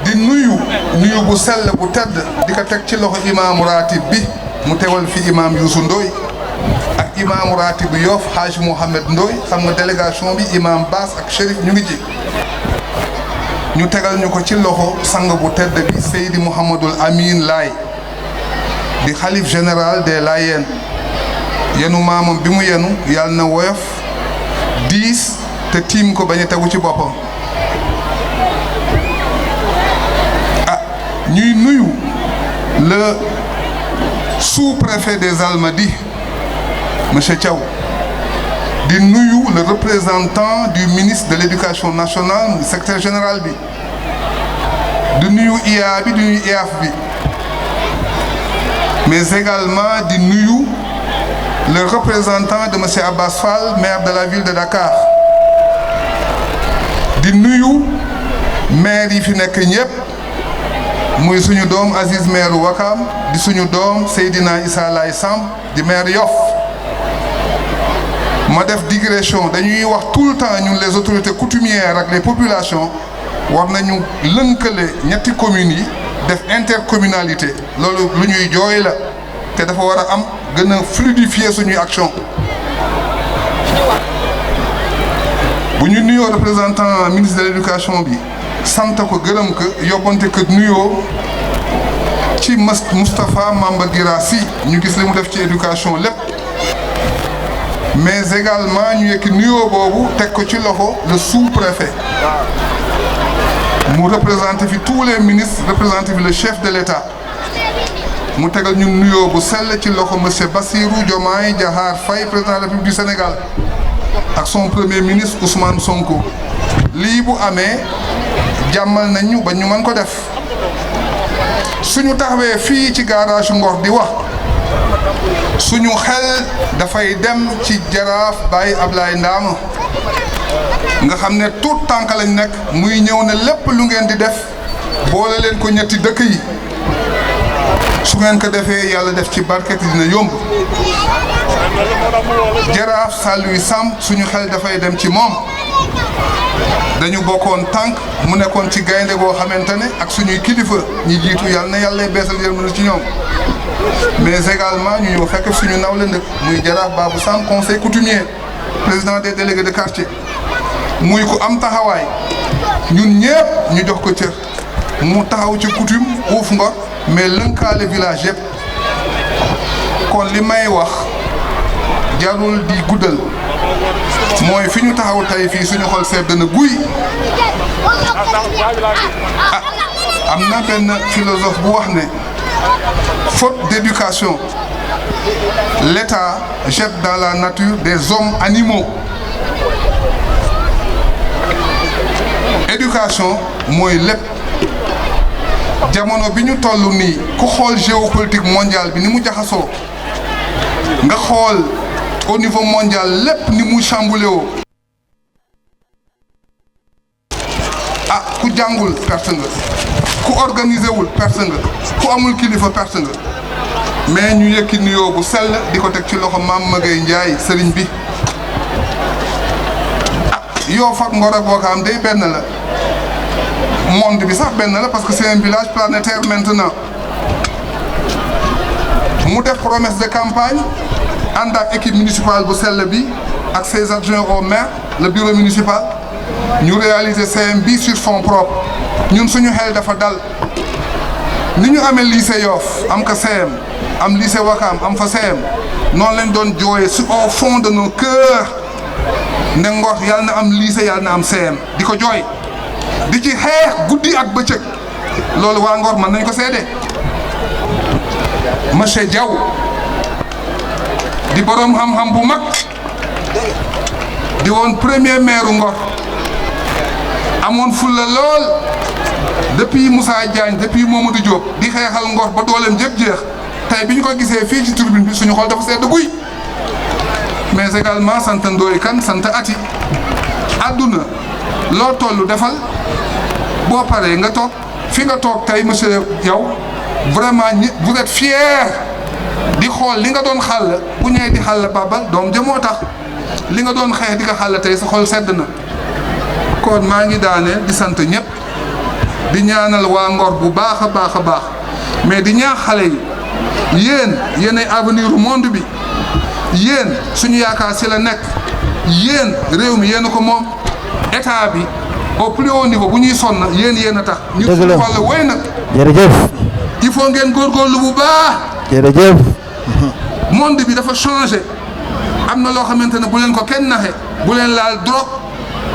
di nuyu bu sell bu tedd di ko teg ci loxo imaamu ratib bi mu teewal fi imaam Youssou Ndoye ak imaamu ratib bi Yoff Hadj Mohamed Ndoye xam nga délégation bi imaam Bass ak Chérif ñu ngi ji ñu tegal ñu ko ci loxo sang bu tedd bi Seydi Mouhamadul Amin Laye di xalif général des Layènes yenu maamam bi mu yenu yàlla na woyof diis te tiim ko bañ a tegu ci boppam ñuy nuyu le sous-préfet des Almadies monsieur Thiaw di nuyu le représentant du ministre de l'éducation nationale secrétaire général bi di nuyu IA bi di nuyu IAF bi mais également di nuyu le représentant de monsieur Abbas Fall maire de la ville de Dakar di nuyu maire yi fi nekk ñëpp muy suñu doom Aziz maire Wakam di suñu doom Seydina Issa Laye Samb di maire Yoff ma def digression dañuy wax tout le temps ñun les autorités coutumières ak les populations war nañu lënkale ñetti communes yi def intercommunalité loolu lu ñuy jooy la te dafa war a am gën a fluidifier suñuy action bu ñu nuyoo représentant ministre de l'éducation bi sant ko gërëm ko yóbbante ko nuyoo ci Moustapha Mamba Guirassy ñu gis li mu def ci éducation lépp mais également ñu yekki nuyoo boobu teg ko ci loxo le sous-préfet mu représenté fi tous les ministres représenté fi le chef de l'État mu tegal ñu nuyoo bu sell ci loxo monsieur Bassirou Diomaye Diakhar Faye président de la République du Sénégal ak son premier ministre Ousmane Sonko lii bu amee jàmmal nañu ba ñu mën ko def suñu taxawee fii ci garage Ngor di wax suñu xel dafay dem ci jaraaf Baye Ablaye Ndama nga xam ne tout tànk lañ nekk muy ñëw ne lépp lu ngeen di def boole leen ko ñetti dëkk yi su ngeen ko defee yàlla def ci barket dina yomb jaraaf Saliou Samb suñu xel dafay dem ci moom dañu bokkoon tànk mu nekkoon ci gaynde boo xamante ne ak suñuy kilifa ñi jiitu yàlla na yàlla beesal yërmande ci ñoom mais également ñu ñëw fekk suñu nawle ndëkk muy jaraaf Babou Samb conseil coutumier président des délégués de quartier muy ko am taxawaay ñun ñëpp ñu jox ko cër mu taxaw ci coutume uuf Ngor mais lënkaale village yëpp kon li may wax jarul di guddal mooy fi ñu taxaw tey fii suñu xol sedd na guy am na benn philosophe bu wax ne faute d'éducation l'État jette dans la nature des hommes animaux éducation mooy lépp jamono bi ñu toll nii ku xool géopolitique mondiale bi ni mu jaxasoo nga xool au niveau mondial lépp ni mu chamboulé woo ah ku jàngul perte nga ku organisé wul perte nga ku amul kilifa perte nga mais ñu yëkki nuyoo bu sell di ko teg ci loxo Mame Magaye Ndiaye sëriñ bi ah Yoff ak Ngor ak Ouakam day benn la monde bi sax benn la parce que c'est un village planétaire maintenant mu def promesse de campagne ànd ak équipe municipale bu sell bi ak ses adjoints au maire le bureau municipal ñu réaliser CM bi sur fonds propres ñun suñu xel dafa dal ni ñu amee lycée Yoff am ka CM am lycée Wakam am fa CM noonu lañ doon jooyee su au fond de nos cœurs ne Ngor yàlla na am lycée yàlla na am CM di ko jooy di ci xeex guddi ak bëccëg loolu waa Ngor mën nañ ko seede monsieur Diaw di borom xam-xam bu mag di woon premier maire Ngor amoon fulla lool depuis Moussa Diagne depuis Mamadou Diop di xeexal Ngor ba dooleem jëpp jeex tey bi ñu ko gisee fii ci tribune bi suñu xol dafa sedd guy mais également sant Ndoye Kane sant Ati àdduna loo tollu defal boo paree nga toog fi nga toog tey monsieur Diaw vraiment vous êtes fiers di xool li nga doon xàll bu ñëwee di xàll babal doom jëmoo tax li nga doon xeex di ko xàll tey sa xol sedd na kon maa ngi daaneel di sant ñëpp di ñaanal waa Ngor bu baax a baax a baax mais di ñaax xale yi yéen ay avenir u monde bi yéen suñu yaakaar si la nekk yéen réew mi yéen a ko moom état bi au plus haut niveau bu ñuy sonn yéen a tax. ñu suñu wàll woy nag. jërëjëf. il faut ngeen góorgóorlu bu baax. jërëjëf. monde bi dafa changé am na loo xamante ne bu leen ko kenn naxe bu leen laal drogue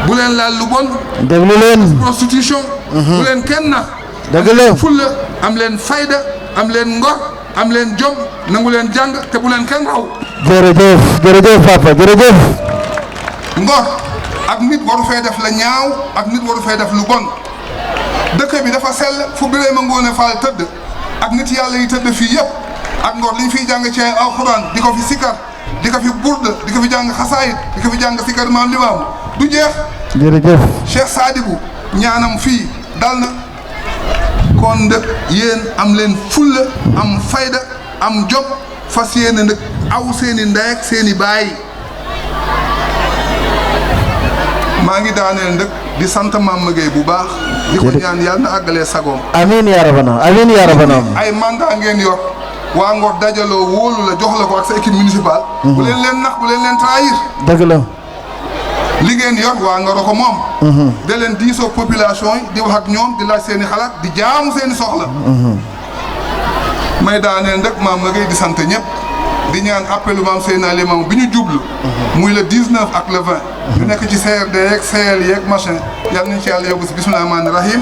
bu leen laal lu bon. déglu leen. prostitution. bu leen kenn nax. dëgg la fulla am leen fayda am leen ngor am leen jom nangu leen jàng te bu leen kenn raw. jërëjëf papa jërëjëf. Ngor ak nit waru fee def la ñaaw ak nit waru fee def lu bon dëkk bi dafa sell fu Birame Ngoone Fall tëdd ak nit yàlla yi tëdd fii yëpp ak Ngor li ñu fiy jàng ci alxuraan di ko fi sikar di ko fi burd di ko fi jàng xasaayit di ko fi jàng sikar maam limaam du jeex. jërëjëf. Cheikh Sadibou ñaanam fii dal na kon ndëkk yéen am leen fulla am fayda am jom fas yéene nag aw seeni ndey ak seeni baay maa ngi daaneel ndëkk di sant Mame Gueye bu baax. di ko ñaan yàlla na àggalee sagoom. amiin yaa rabbana amiin yaa rabbana. ay mandat ngeen yor waa Ngor dajaloo wóolu la jox la ko ak sa équipe municipale. bu leen nax bu leen trahir. dëgg la. li ngeen yor waa Ngor ko moom. da leen diisoo population yi di wax ak ñoom di laaj seeni xalaat di jaamu seeni soxla. may daaneel ndëkk Mame Gueye di sant ñëpp. di ñaan appelu maam Seydina Limamou bi ñu jublu muy le 19 ak le 20 ñu nekk ci CRD yeeg CL yeeg machin yal nañu ci yàlla yóbbu si bismillahi rahmaani rahim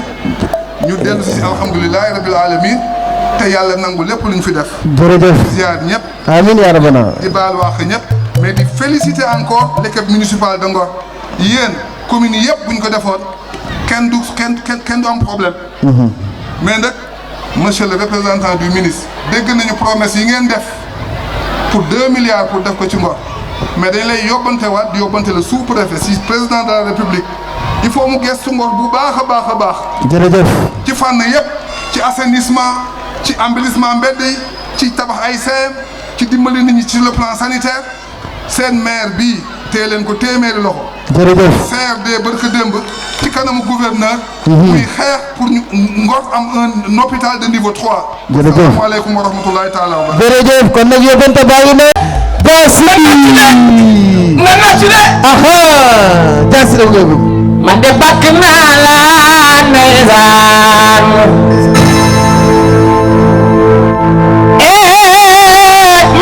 ñu dellu si alhamdulilahi rabil alamin te yàlla nangu lépp lu ñu fi def. jërëjëf ziar ñëpp. amiin yaa rabbana. di baal wax ñëpp mais di féliciter encore l'équipe municipale de Ngor yéen communes yi yëpp bu ñu ko defoon kenn du am problème. mais nag monsieur le représentant du ministre dégg nañu promesse yi ngeen def. pour 2 milliards pour def ko ci Ngor mais dañ lay yóbbante waat di yóbbante le sous-préfet si président de la république il faut mu gestu Ngor bu baax a baax a baax. jërëjëf. ci fànn yëpp ci assainissement ci embellissement mbedd yi ci tabax ay CM ci dimbali nit ñi ci le plan sanitaire seen maire bii téye leen ko téeméeri loxo. jërëjëf. CRD barka démb ci kanamu gouverneur. muy xeex pour ñu Ngor am un hôpital de niveau 3. jërëjëf asalaamaaleykum wa rahmatulahi taala wa barakatuh. jërëjëf kon nag yóbbante bàyyi na. Jaasi. nga nocci de. Jaasi la ngeen. man de bakk naa la ndeysaan.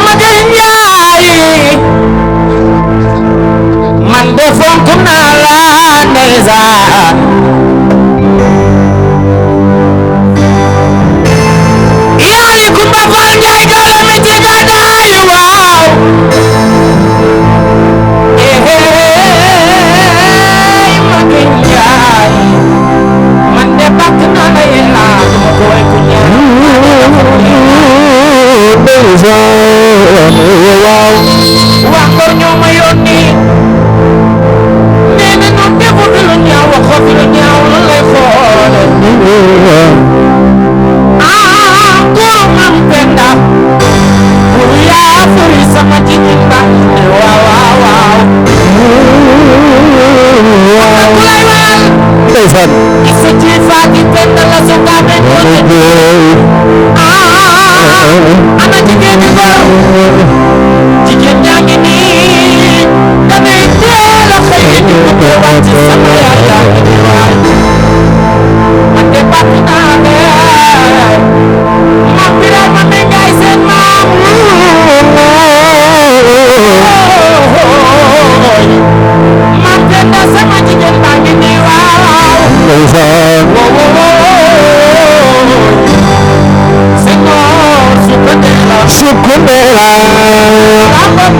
Maguette Ndiaye. man de fonk naa la ndeysaan. yaali Kumba Faal Njaay gala mi ci gàddaay waaw. Maguette Ndiaye. man de bakk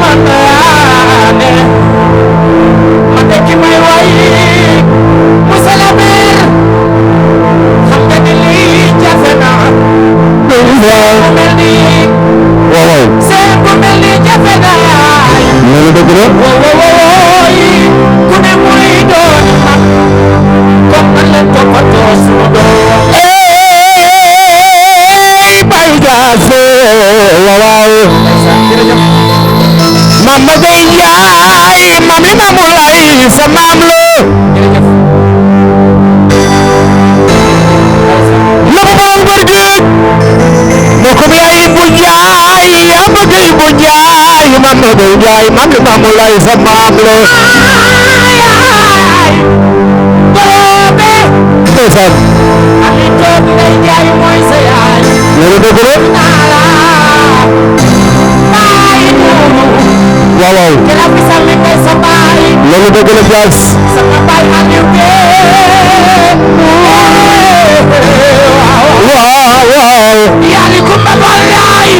manaane ma tekki may way monsieur le maire xam nga ni lii jafe na seen bu mel ni seen bu mel ni jafe na loolu dëgg la ku ne muy doon mag kon man leen toppatoo suñu doom bay jaase waaw mama day njaay mami mamu lay sa maam la lobu borom góor gi mbokkum yaay bu njaay yaa bëgg bu njaay mama day njaay mami mamu lay sa maam la ndeysaan ali toog day njaay mooy sa yaay loolu dëgg la waaw waaw loolu dëgg la Dias waaw waaw yaali kumba bal yaay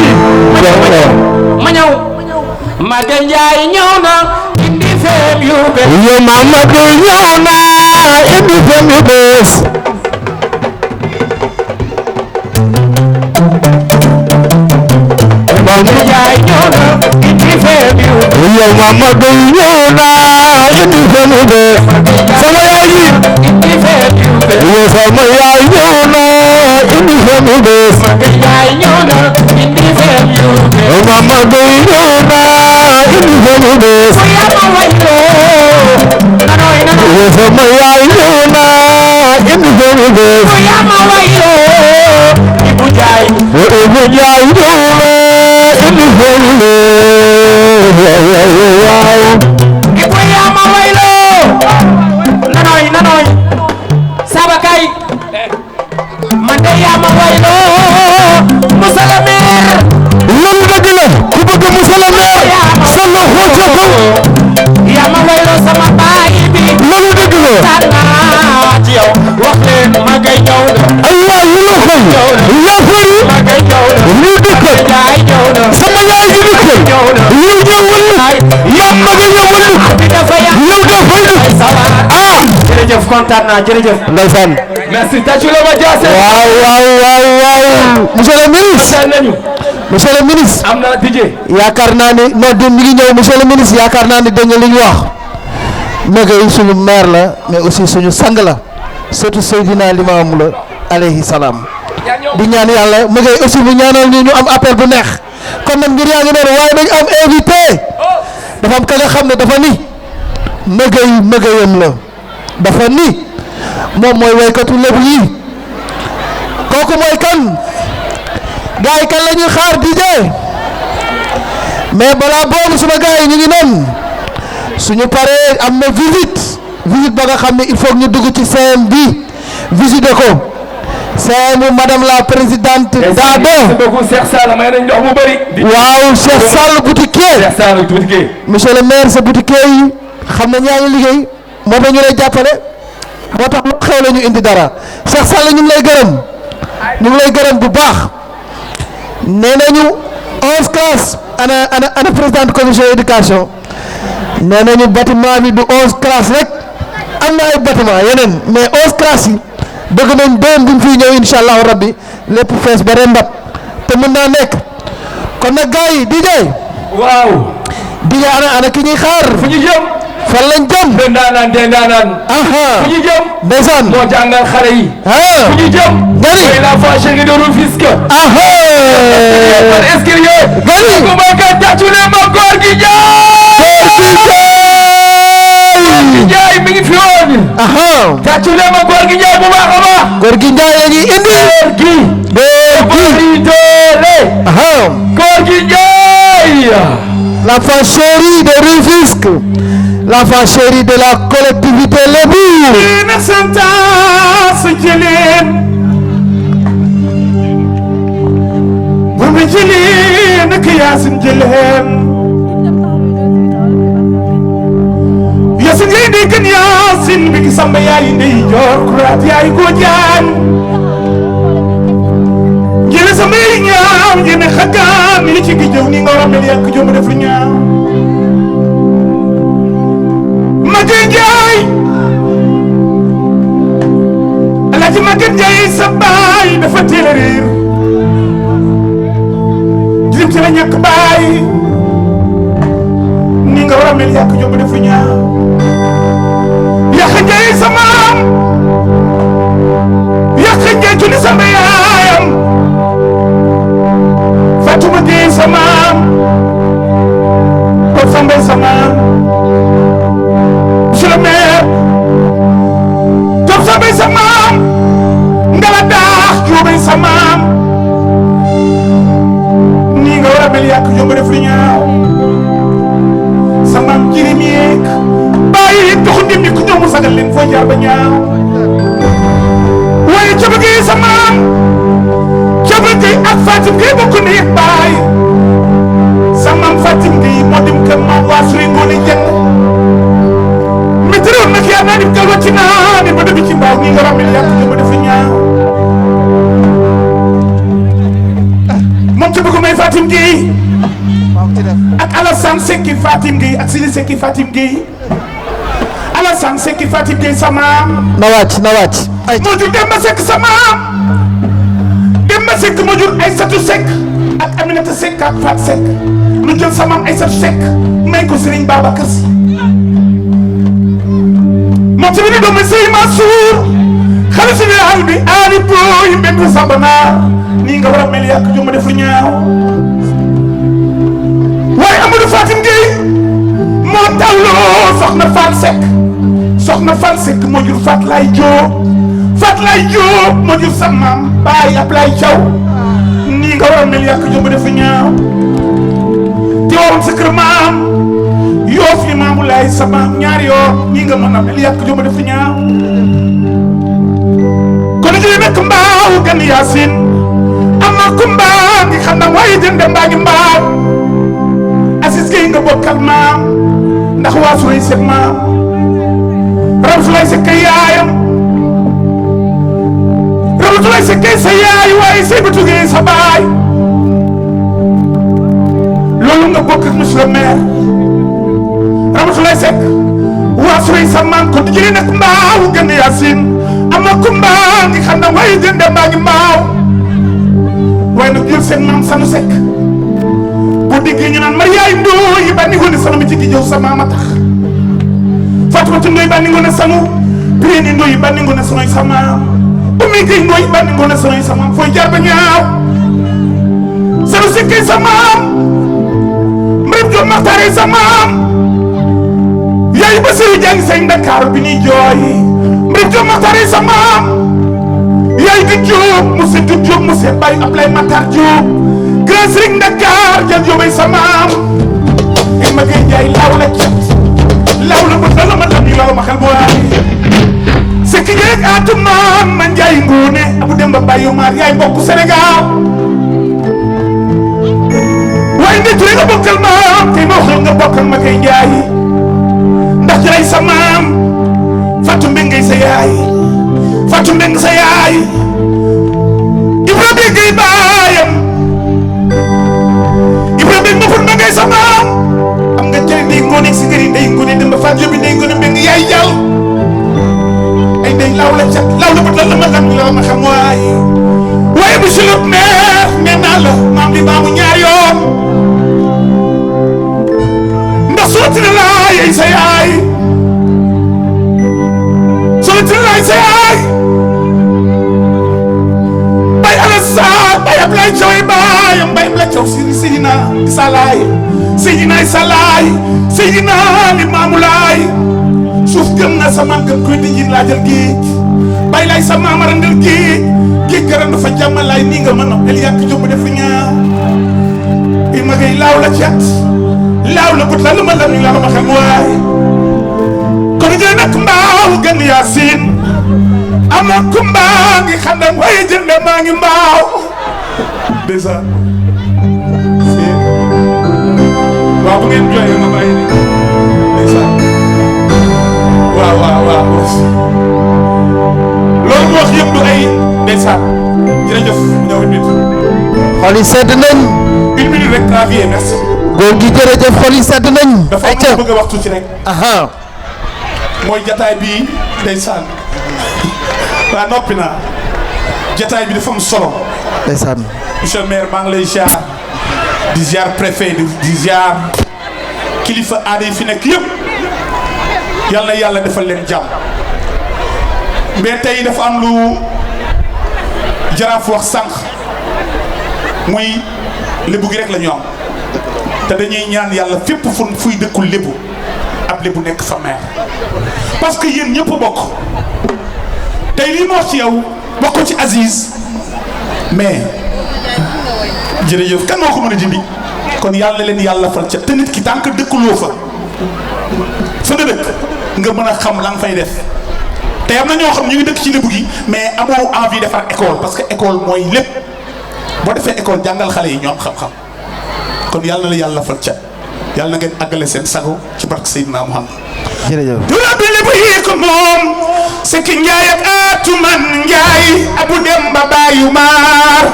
ma ñëw Maga Njaay ñëw na indi feem yu bees yo Mamadou ñëw na indi feem yu bees Maga Njaay ñëw na indi feem yu bees yo Mamadou ñëw na indi feem yu bees sama yaay yi indi feem yu bees yo sama yaay ñëw na indi feem yu bees Maga Njaay ñëw na indi feem yu bees Mamadou ñëw na indi feem yu bees yo sama yaay ñëw na indi feem yu bees Ibu Njaay Ibu Njaay ñëw na indi feem yu bees waaw Ibu yaa ma wayloo nanoy sabakay man de yaa ma wayloo monsieur le maire loolu dëgg la ku bëgg monsieur le maire sa loxo ca kaw yaa ma wayloo sama baay bi loolu dëgg la tànnaa ci yow wax leen ma ngay ñëw na ay waay yu la koy yaa fari ma ngay ñëw na ñu dëkkal yaay ñëw na sama yaay ji dëkkal yow ñëwul yaa ma nga ñëwul yow daa fay dëkk ah jërëjëf kontaan naa jërëjëf ndeysaan merci tàccu la ma jaase waaw monsieur le ministre monsieur le ministre am na DJ yaakaar naa ni non de mi ngi ñëw monsieur le ministre yaakaar naa ni dégg nga li ñu wax Maguette suñu maire la mais aussi suñu sang la surtout Seydina Limamou la alayhi salaam di ñaan yàlla Maguette aussi mu ñaanal ñu am appel bu neex kon nag ngir yaa ngi noonu waaye dañ am invité dafa am ka nga xam ne dafa ni Maguette la dafa ni moom mooy waykatu lébu yi kooku mooy kan gars yi kan la ñuy xaar DJ mais balaa boobu suma gars yi ñu ngi noonu suñu paree am na visite ba nga xam ne il faut ñu dugg ci CM bi visiter ko CM madame la présidente Dado waaw Cheikh Sall boutiquier monsieur le maire sa boutiquier yi xam na ñaa ngi liggéey moo tax ñu lay jàppale moo tax lu xew la ñu indi dara Cheikh Sall ñu ngi lay gërëm bu baax nee nañu 11 classes ana présidente commission éducation nee nañu bâtiment bi du 11 classes rek am na ay bâtiment yeneen mais 11 classes yi bëgg nañ déwén buñ fiy ñëw incha allahu rabbi lépp fees ba ren ndab te mën naa nekk kon nag gars yi DJ waaw DJ ana ki ñuy xaar fu ñu jëm fan lañ jëm de ndaanaan fu ñu jëm ndeysaan moo jàngal xale yi fu ñu jëm gari mooy la fois chérie de Rufisque par escalier gari ko may ka tàccu ne ma góor gi Njaay mi ngi fi woon tàccu ne ma góor gi Njaay bu baax a baax góor gi Njaay la ñuy indi góor gi Njaay l'enfant chéri de Rufisque l'enfant chéri de la collectivité Lébou na santa sa jëleen bu ma jëleen nak Yaasin jëleen Yaasin ngay dégg Yaasin bi ki samba yaay ndey joor kuraat yaay ko jaan jële sama yaay ñaaw jëne xagaan li ci gi jëw ni nga romel yàq jom def lu ñaaw dafa teel a réer jirim ci la ñàkk baay ni nga war a mel yàq jomb dafa ñaaw yàq njëy sa maam yàq njëy tuni sama yaayam Fatuma Gueye sa maam Pape Sambay sa maam monsieur le maire Pape Sambay sa maam Ngala daax Jóobay sa maam nii nga war a mel yàq jomb def lu ñaaw sa maam jirim yeeg bàyyi doxu ndim ñi ku ñëw mu sagal leen foo jaar ba ñaaw waaye Caba Gueye sa maam Caba Gueye ak Fatim Gueye bokk néeg baay sa maam Fatim Gueye moo dem kër maam waa suri ngoone jënd météo nag yaa naa dim galwa ci naa ni ba dëbi ci mbaaw nii nga war a mel yàq jomb def lu ñaaw moom ci bëgg may Fatim Gueye ak Alassane Sekki Fatim Gueye ak Sili Sekki Fatim Gueye Alassane Sekki Fatim Gueye sa maam na wàcc moo jur Demba Seck sa maam Demba Seck moo jur Aïssatou Seck ak Aminata Seck ak Fat Seck lu jël sa maam Aïssatou Seck may ko Serigne Babacar Sy moom ci bi ni doomu Sey Mansour xale si biir bi aali booy mbedd Samba Naar nii nga war a mel yàq jomb def lu ñaaw waaye Amadou Fatim Gueye moo tawloo soxna Fall Seck soxna Fall Seck moo jur Fat Lay Diop moo jur sa maam Baye Ablaye Thiaw nii nga war a mel yàq jomb def lu ñaaw te waroon sa kër maam yoo fi maamu laay sa maam ñaari yoo nii nga mën a mel yàq jomb def lu ñaaw kon jëlee nekk mbaaw gan Yaasin am na kumba ngi xam na waaye jënde mbaa ngi mbaaw Aziz Gueye nga bokkal maam ndax waa Sourey seen maam Ramatoulaye Seck yaayam Ramatoulaye Seck sa yaay waaye Seybatu Gueye sa baay loolu nga bokk ak monsieur le maire Ramatoulaye Seck waa Sourey sa maam kon jëlee nekk mbaaw gan Yaasin am na kumba ngi xam na waaye jënde mbaa ngi mbaaw waaye nag jël seen maam Sanu Seck bu diggee ñu naan Mariyaay Ndooy bànni ngoone sanu mi ci gi jëw sa maama tax Fatumata Ndooy bànni ngoone sanu Biréeni Ndooy bànni ngoone sanoy sa maam Oumy Gueye Ndooy bànni ngoone sanoy sa maam fooy jaar ba ñaaw Sanu Seck sa maam Mbarib Jóob Maxtaar sa maam yaay Basiru Jàng say Ndakaaru bi ñuy jooy Mbarib Jóob Maxtaar sa maam yaay di Jóob mu se du Jóob mu se Baye Ablaye Matar Jóob grand Serigne Dakar jël Jóobay sa maam i ma ngay jaay laaw la cat laaw la bët la ma lam yi laaw ma xel bu waay Seck jeeg aatu maam ma njaay ngoone Abu Demba Baye Omar yaay mbokku Sénégal waaye nit rek nga bokkal maam tey ma wax nga bokkal ma kay jaay ndax jëlay sa maam Fatou Mbengue sa yaay Fatou Mbengue sa yaay Ibrahima Gueye baayam Ibrahima ma fut ma ngay sa maam am nga jëri ndey ngoone si ngëri ndey ngoone dem ba Fatou Diop ndey ngoone Mbengue yaay jàll ay ndey laaw la cat laaw la bët la ma xam la ma xam waaye monsieur le maire nee naa la maam li maamu ñaar yoon ndax solotina laa yey sa yaay solotina laa yey sa yaay Baye Alassane Baye Ablaye Thiaw baayam Baye Ablaye Thiaw Seydina Salaay Seydina Limaamu Laay suuf gëm na sa maam gëm koy di njiit laa jël géej Baye laay sa maam arandal géej garan dafa jàmmalaay nii nga mën a el yàq jomb def ñaaw i ma ngay laaw la cat laaw la but la lu ma lam ni la ma xam waay kon jël nag mbaaw gan Yaasin ama kumba ngi xandam waaye jënde maa ngi mbaaw déjà waaw bu ngeen jooyee ma bàyyi ni déjà waaw loolu mu wax yëpp du ay ndeysaan jërëjëf ñëw nit xol yi sedd nañ une minute rek clavier merci góor gi jërëjëf xol yi sedd nañ dafa am lu bëgg a wax tuuti rek aha mooy jataay bii ndeysaan waa noppi naa jataay bi dafa am solo. ndeysaan. monsieur le maire maa ngi lay ziar di ziar préfet di ziar kilifa aada yi fi nekk yëpp yal na yàlla defal leen jàmm mais tey dafa am lu jaraaf wax sànq muy lébu gi rek la ñu am te dañuy ñaan yàlla fépp fuy dëkkul lébu ab lébu nekk fa maire parce que yéen ñëpp bokk tey lii moo ci yow bokk ci Aziz mais jërëjëf kan moo ko mën a dindi kon yàlla na leen yàlla fal ca te nit ki tant que dëkkuloo fa nga dëkk nga mën a xam la nga fay def te am na ñoo xam ñu ngi dëkk ci lébu gi mais amoo envie defar école parce que école mooy lépp boo defee école jàngal xale yi ñoom xam-xam kon yàlla na la yàlla fal ca yàlla na ngeen àggale seen sago ci barke Seydina Muhammad. jërëjëf. dula bi lébu yi ko moom Sekki Njaay ak Atuman Njaay Abu Demba Bayu Maar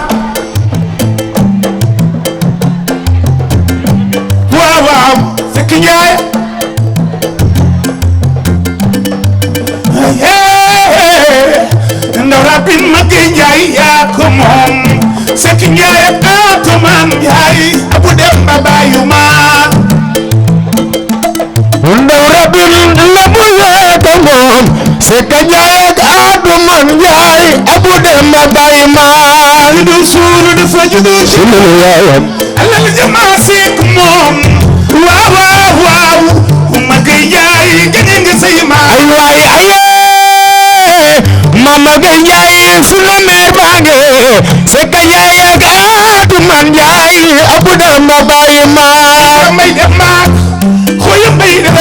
waaw waaw Sekki Njaay ndaw rabin Magi Njaay yaa ko moom Sekki Njaay ak Atuman Njaay Abu Demba Bayu Maar ndaw rabin lébu yaa ko moom Sekki Njaay ak Atuman Njaay Abu Demba Bayu Maar judu suulu dafa judu suulu yaayam alal jamaa seek moom waaw waaw waaw Magi Njaay gañe nga say maam ay waay aye Mama Gay Njaay sunu meer baa nge Sekki Njaay ak Atuman Njaay Abu Demba Bayu Maar may dem maak xoya may dem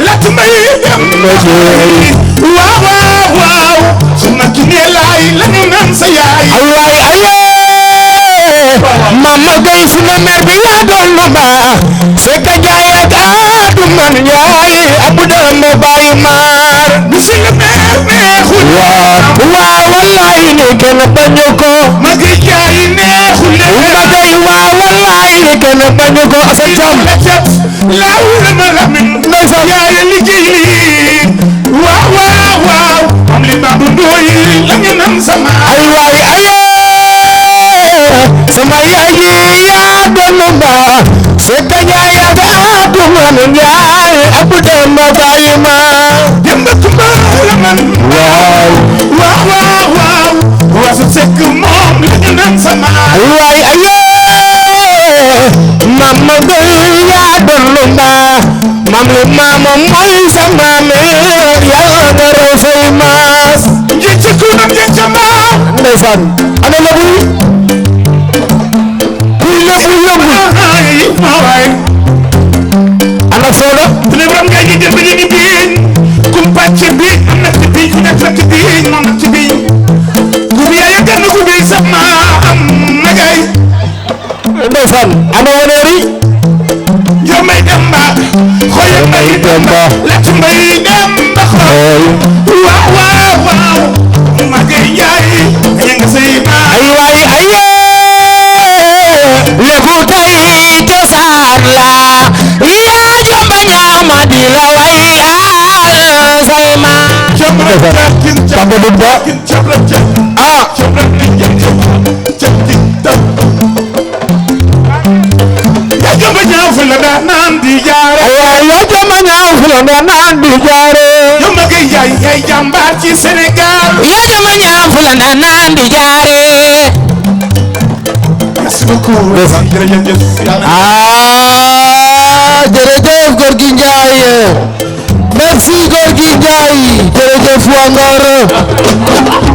lat may dem waaw waaw waaw su ma kinee laay lañu naan sa yaay ay waay aye Mama Gay sunu meer bi yaa doon lu baax Sekki Njaay ak Atuman Njaay Abu Demba Bayu Maar monsieur le maire neexul waaw wallaay ni kenn bañu ko Magi Njaay neexul Magay waaw wallaay ni kenn bañu ko sa jom laawul ma lamin yaay liggéey lii waaw waaw waaw am li ma bu ndooy lañu nan sama ay waay aye sama yaay yi yaa doon baax Sekki Njaay ak Atuman Njaay Abu Demba Bayu Maar Demba Kumba la man waaw waaw waaw wasu sekk moom lañu nan sama ay waay aye Mama Gay yaa doon baax mam li maama mooy sa maame yàlla nga raw say maas njëcc kunam njëcc maam ndeysaan ana lébu kuy lébu yëngu ma waay ana sooda lebram ngay gi jëmb ñi biiñ kum pàcc bi am na ci biiñ ku nekk ci biiñ moom ci biiñ ku bi yaay gën ku bi sa maam Magay ndeysaan ana woneeri jomay demba xoya may demba lat may demba xool waaw waaw waaw Magay Njaay gañe nga say maam ay waay aye lébu tey cosaan la yaa jomba ñaama di la way al say maam Papa Dumba ah yaa jomba ñaaw fu la daa naan di jaare yaa jomba ñaaw fu la daa naan di jaare yow Magay Njaay yaay jàmbaar ci Sénégal yaa jomba ñaaw fu la daa naan di jaare merci beaucoup jërëjëf jërëjëf Gorgui Ndiaye merci Gorgui Ndiaye jërëjëf waa Ngor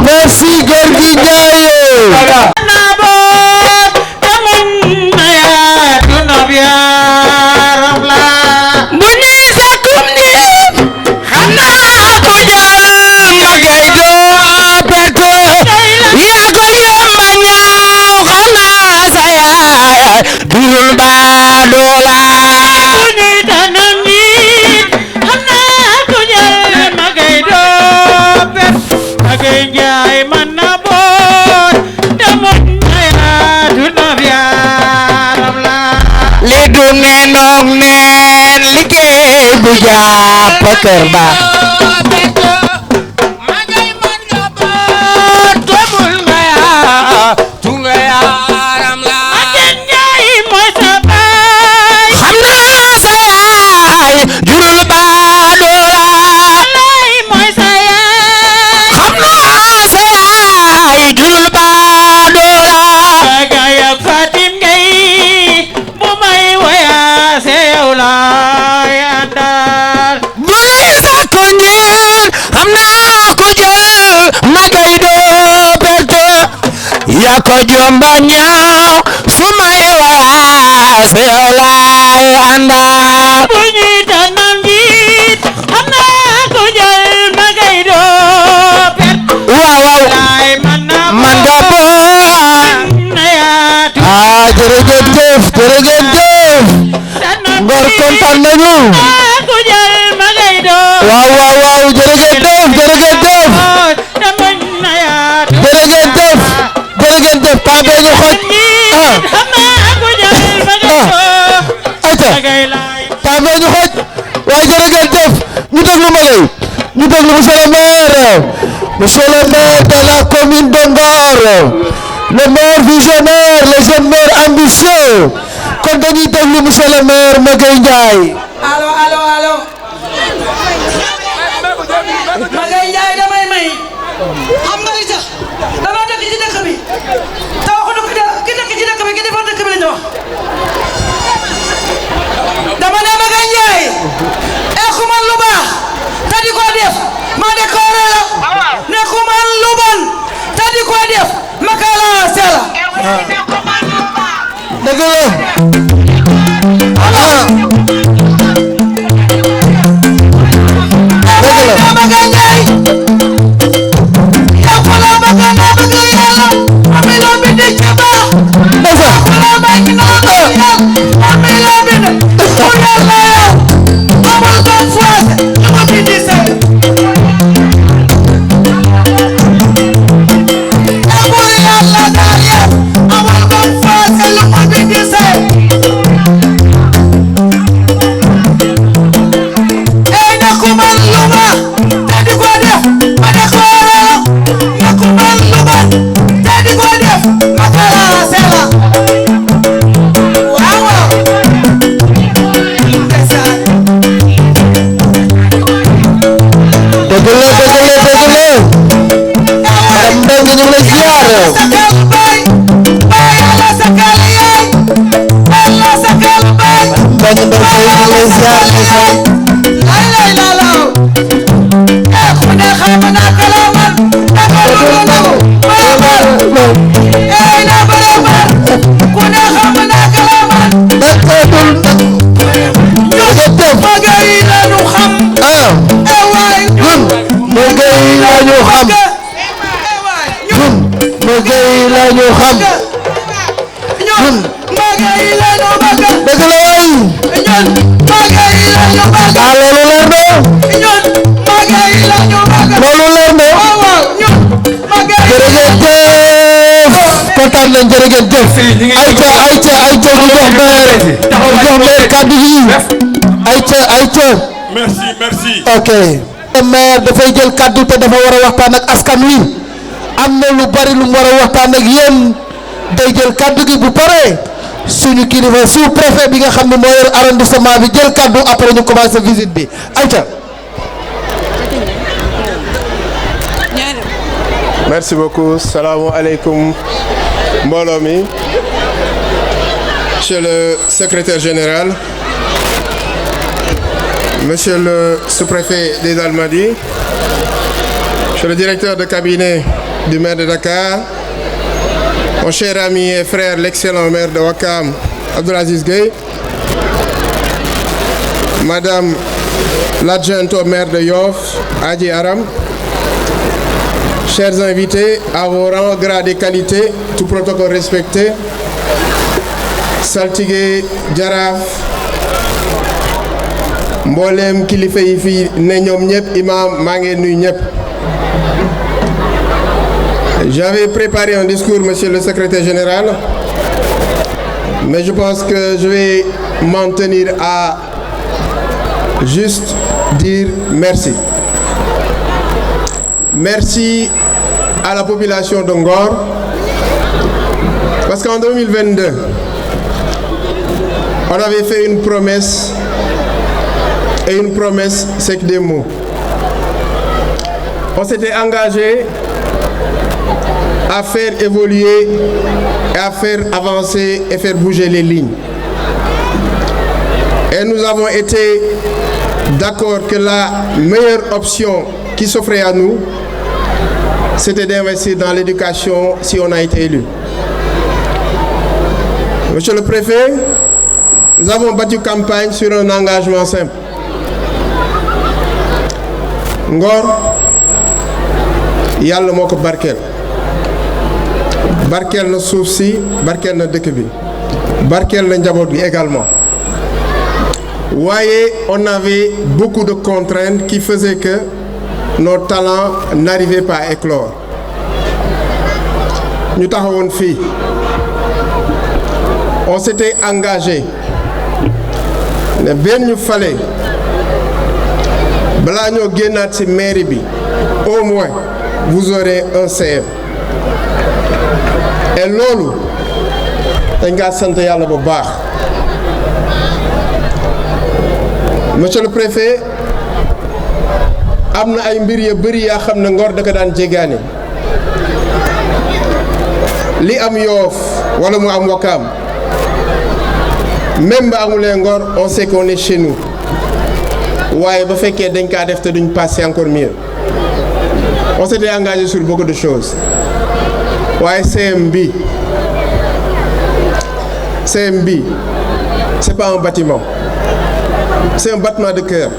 merci Gorgui Ndiaye Dulul ba dola Bunyi tanam ni Hamna kujal Magay dopet Magay Njaay man na boot Damon naya duna biaram la li du nenoog neen liggéey bu jàpp kër ba Magay man nga boot Damon naya la ko jomba ñaaw su may waas yow laay àndal bu ñuy tànnam jiit xam naa ko jël ma ngay doo pet waaw man nga jërëjëf Ngor kontaan nañu waaw jërëjëf temps bee ñu xoj temps bee ñu xoj waaye jërëjëf ñu déglu ma lay ñu déglu monsieur le maire de la commune de Ngor le maire visionnaire le jeune maire ambitieux kon dañuy déglu monsieur le maire Magueye Ndiaye. allo Magueye Ndiaye damay may xam nga li tax dama dëkk ci dëkk bi te waxuñu ki dëkk ci dëkk bi ki defar dëkk bi lañu wax dama ne Magueye Ndiaye ku man lu baax te di ko def ma décoré la ne ku man lu bon te di ko def ma kala sela dëgg la kontaan nañ jërëjëf ayca ñu jox maire kàddu yi ayca merci ok maire dafay jël kàddu te dafa war a waxtaan ak askan wi am na lu bari lu mu war a waxtaan ak yéen day jël kàddu gi bu paree suñu kilifa sous préfet bi nga xam ne moo yor arrondissement bi jël kàddu après ñu commencé visite bi ayca. merci beaucoup salaamualeykum mbooloo mi monsieur le secrétaire général monsieur le sous-préfet des Almadies monsieur le directeur de cabinet du maire de Dakar mon cher ami et frère l'excellent maire de Ouakam Abdoul Aziz Gueye madame l'adjointe au maire de Yoff Adji Aram, chers invités, à vos rangs, grades et qualités, tout protocole respecté, saltige jaraaf mboolem kilifa yi fi ne ñoom ñëpp imam maa ngi nuyu ñëpp. J'avais préparé un discours, monsieur le secrétaire général, mais je pense que je vais m'en tenir à juste dire merci. Merci à la population de Ngor, parce qu'en 2022, on avait fait une promesse, et une promesse, c'est que des mots. On s'était engagé à faire évoluer et à faire avancer et faire bouger les lignes. Et nous avons été d'accord que la meilleure option qui s'offrait à nous, c'était d'investir dans l'éducation si on a été élu. Monsieur le préfet, nous avons battu campagne sur un engagement simple. Ngor yàlla moo ko barkeel na suuf si barkeel na dëkk bi barkeel na njaboot bi également waaye on avait beaucoup de contraintes qui faisaient que nos talents n'arrivaient pas à éclore ñu taxawoon fii on s'était engagé ne benn ñu fale balaa ñoo génnaat ci mairie bi au moins vous aurez un CM et loolu dañ kaa sant yàlla bu baax. Monsieur le préfet am na ay mbir yu bëri yaa xam ne Ngor da ko daan jéggaane li am Yoff wala mu am Wakaam même ba amulee Ngor on sait qu'on est chez nous waaye ba fekkee dañ kaa def te duñ passer encore mieux on s'était engagé sur beaucoup de choses waaye CM bi c'est pas un bâtiment. C'est un battement de cœur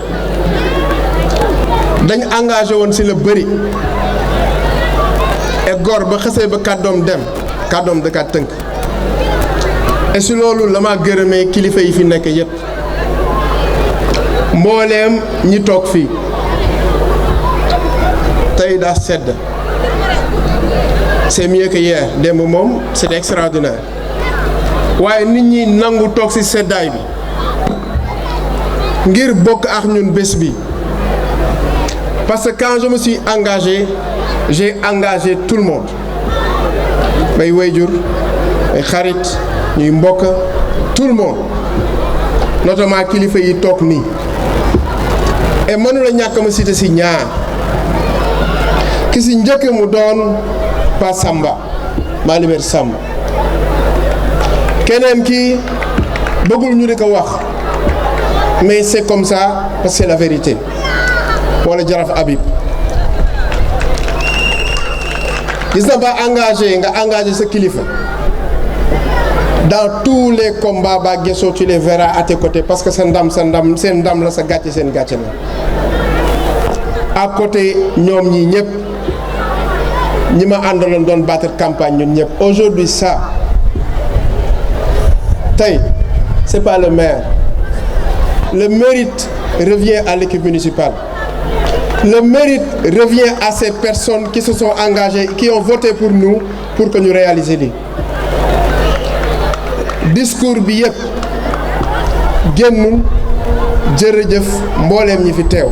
dañ engagé woon ci la bëri et Ngor ba xasee ba kàddoom dem kàddoom da kaa tënk et si loolu la ma gërëmee kilifa yi fi nekk yépp mbooleem ñi toog fii tey daa sedd c'est mieux que hier démb moom c'était extraordinaire waaye nit ñi nangu toog ci seddaay bi ngir bokk ak ñun bés bi parce que quand je me suis engagé j'ai engagé tout le monde may wayjur may xarit ñuy mbokk tout le monde notamment kilifa yi toog nii et mënu la ñàkk ma cité ci ñaar ki ci njëkk mu doon Pa Samba Malimère Samba keneen ki bëggul ñu di ko wax mais c'est comme ça parce que c'est la vérité wala Jaraf Habib gis na ba nga engagé sa kilifa dans tous les combats ba Guesso tu les verras à tes côtés parce que seen ndam la sa gàcce seen gàcce la à côté ñoom ñi ñëpp ñi ma àndaloon doon battre campagne ñun ñëpp aujourd'hui ça tey c'est pas le maire. Le mérite revient à l'équipe municipale. Le mérite revient à ces personnes qui se sont engagées, qui ont voté pour nous, pour que nous réalisions lii. Discours bi yëpp génnul jërëjëf mbooleem ñi fi teew.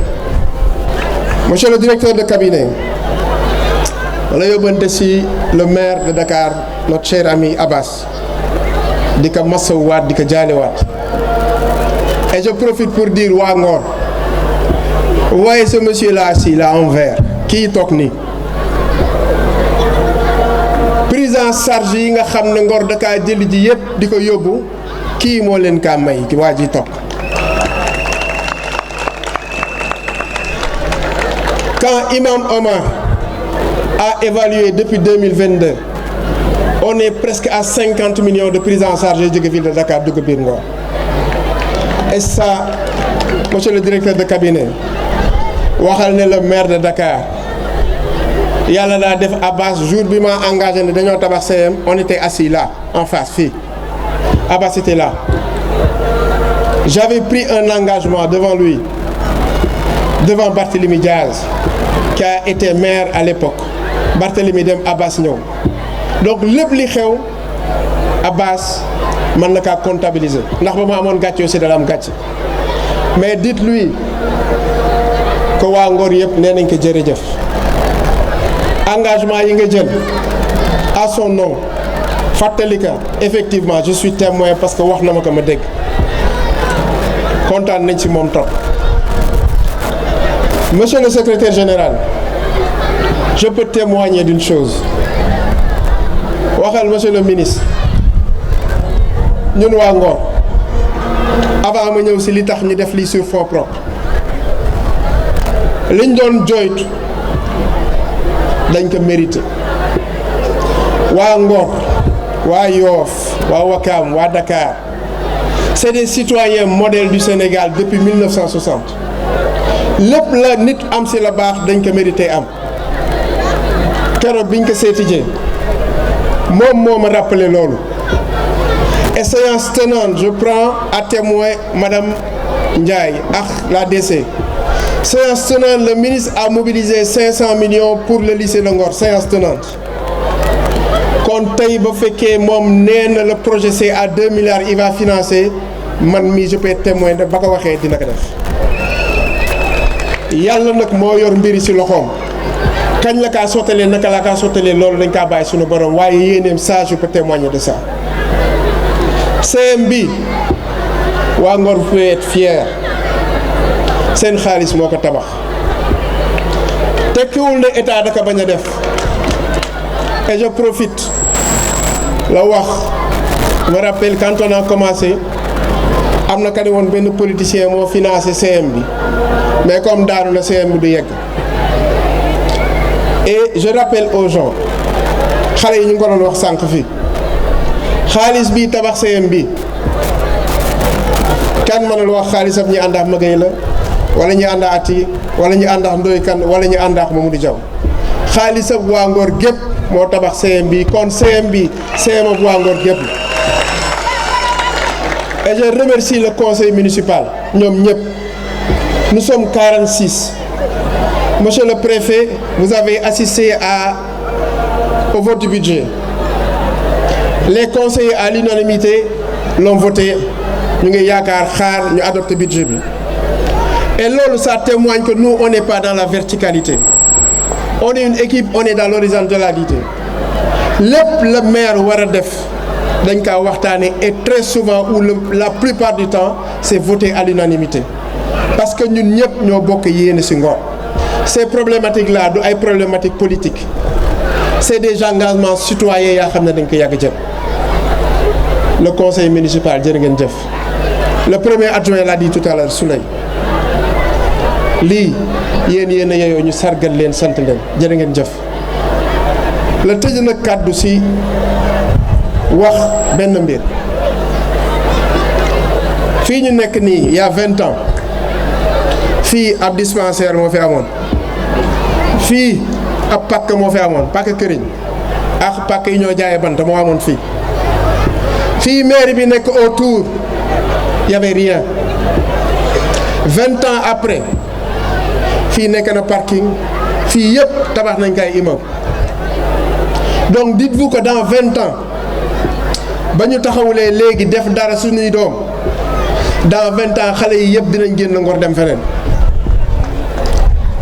Monsieur le directeur de cabinet, wala yóbbante ci le maire de Dakar, notre cher ami Abbas, di ko masawwaat di ko jaalewaat. Et je profite pour dire waa Ngor voyez ce monsieur là assis là en vert kii toog nii prise en charge yi nga xam ne Ngor da kaa jëli ji yëpp di ko yóbbu kii moo leen kaa may ki waa ji toog. Quand Imam Omar a évalué depuis 2022 on est presque à 50 millions de prise en charge jóge ville de Dakar dugg biir Ngor. Et ça, monsieur le directeur de cabinet, waxal ne le maire de Dakar yàlla daa def Abbas jour bi ma engagé ne dañoo tabax CM on était assis là en face fii Abbas était là. J'avais pris un engagement devant lui, devant Barthélémy Diaz qui a été maire à l'époque. Barthélémy dem Abbas ñëw donc lépp li xew Abbas man na kaa comptabiliser ndax ba ma amoon gàcce aussi dala am gàcce mais dites-lui que waa Ngor yëpp nee nañ ko jërëjëf engagement yi nga jël à son nom fàttali ka effectivement je suis témoin parce que wax na ma ko ma dégg kontaan nañ ci moom trop. Monsieur le secrétaire général, je peux témoigner d'une chose waxal monsieur le ministre. ñun waa Ngor avant ma ñëw ci li tax ñu def lii sur fonds propres liñ doon joytu dañ ko mérité waa Ngor waa Yoff waa Ouakam waa Dakar c'est des citoyens modèles du Sénégal depuis 1960 lépp la nit am si la baax dañ ko mérité am keroog biñ ko seetijee moom moo ma rappelé loolu. Et séance tenante, je prends à témoin Madame Ndiaye, la DC. Séance tenante, le ministre a mobilisé 500 millions pour le lycée de Ngor. Séance tenante. Quand Taïba Feke, le projet c'est à 2 milliards, il va financer. Je peux être témoin de Bakawaké Dinakadef. Yalla nak mo yor mbiri ci loxom. Kagn la ka sotelé naka la ka sotelé lolu dañ ka bay suñu borom waye yénem ça je peux témoigner de ça. CMB waa Ngor peut être fier seen xaalis moo ko tabax tekkiwul ne état da ko bañ a def et je profite la wax je me rappelle quand on a commencé am na ka ne woon benn politicien moo financé CMB mais comme daanu la CMB du yegg et je rappelle aux gens xale yi ñu ngi ko doon wax sànq fii xaalis bi tabax CMB kan mënul wax xaalisam ñi ànd ak Magay la wala ñi ànd ak Ati wala ñi ànd ak Ndoy Kan wala ñi ànd ak Mamadou Diaw xaalisam waa Ngor gépp moo tabax CMB kon CMB CMB waa Ngor gépp et je remercie le conseil municipal ñoom ñëpp nous sommes 46 monsieur le préfet vous avez assisté au vote du budget. Les conseillers à l'unanimité l'ont voté. Nous avons adopté le budget. Et là, ça témoigne que nous, on n'est pas dans la verticalité. On est une équipe, on est dans l'horizontalité. Le maire Waradef, et très souvent, ou la plupart du temps, c'est voté à l'unanimité. Parce que nous n'avons pas de Singor. Ces problématiques-là, sont des problématiques politiques. C'est des engagements citoyens qui sont le conseil municipal, le premier adjoint l'a dit tout à l'heure, Souley. Li, yéen ñu sargal leen sant leen jërë ngeen jëf la tëj na kàddu si wax benn mbir fii ñu nekk nii il y a 20 ans fii ab dispensaire moo fi amoon fii ab pàkk moo fi amoon pàkk këriñ ak pàkk yi ñoo jaayee bant moo amoon fii fii mairie bi nekk autour il y avait rien 20 ans après fii nekk na parking fii yëpp tabax nañ kay immeuble donc dites-vous que dans 20 ans ba ñu taxawulee léegi def dara suñuy doom dans 20 ans xale yi yëpp dinañ génn Ngor dem feneen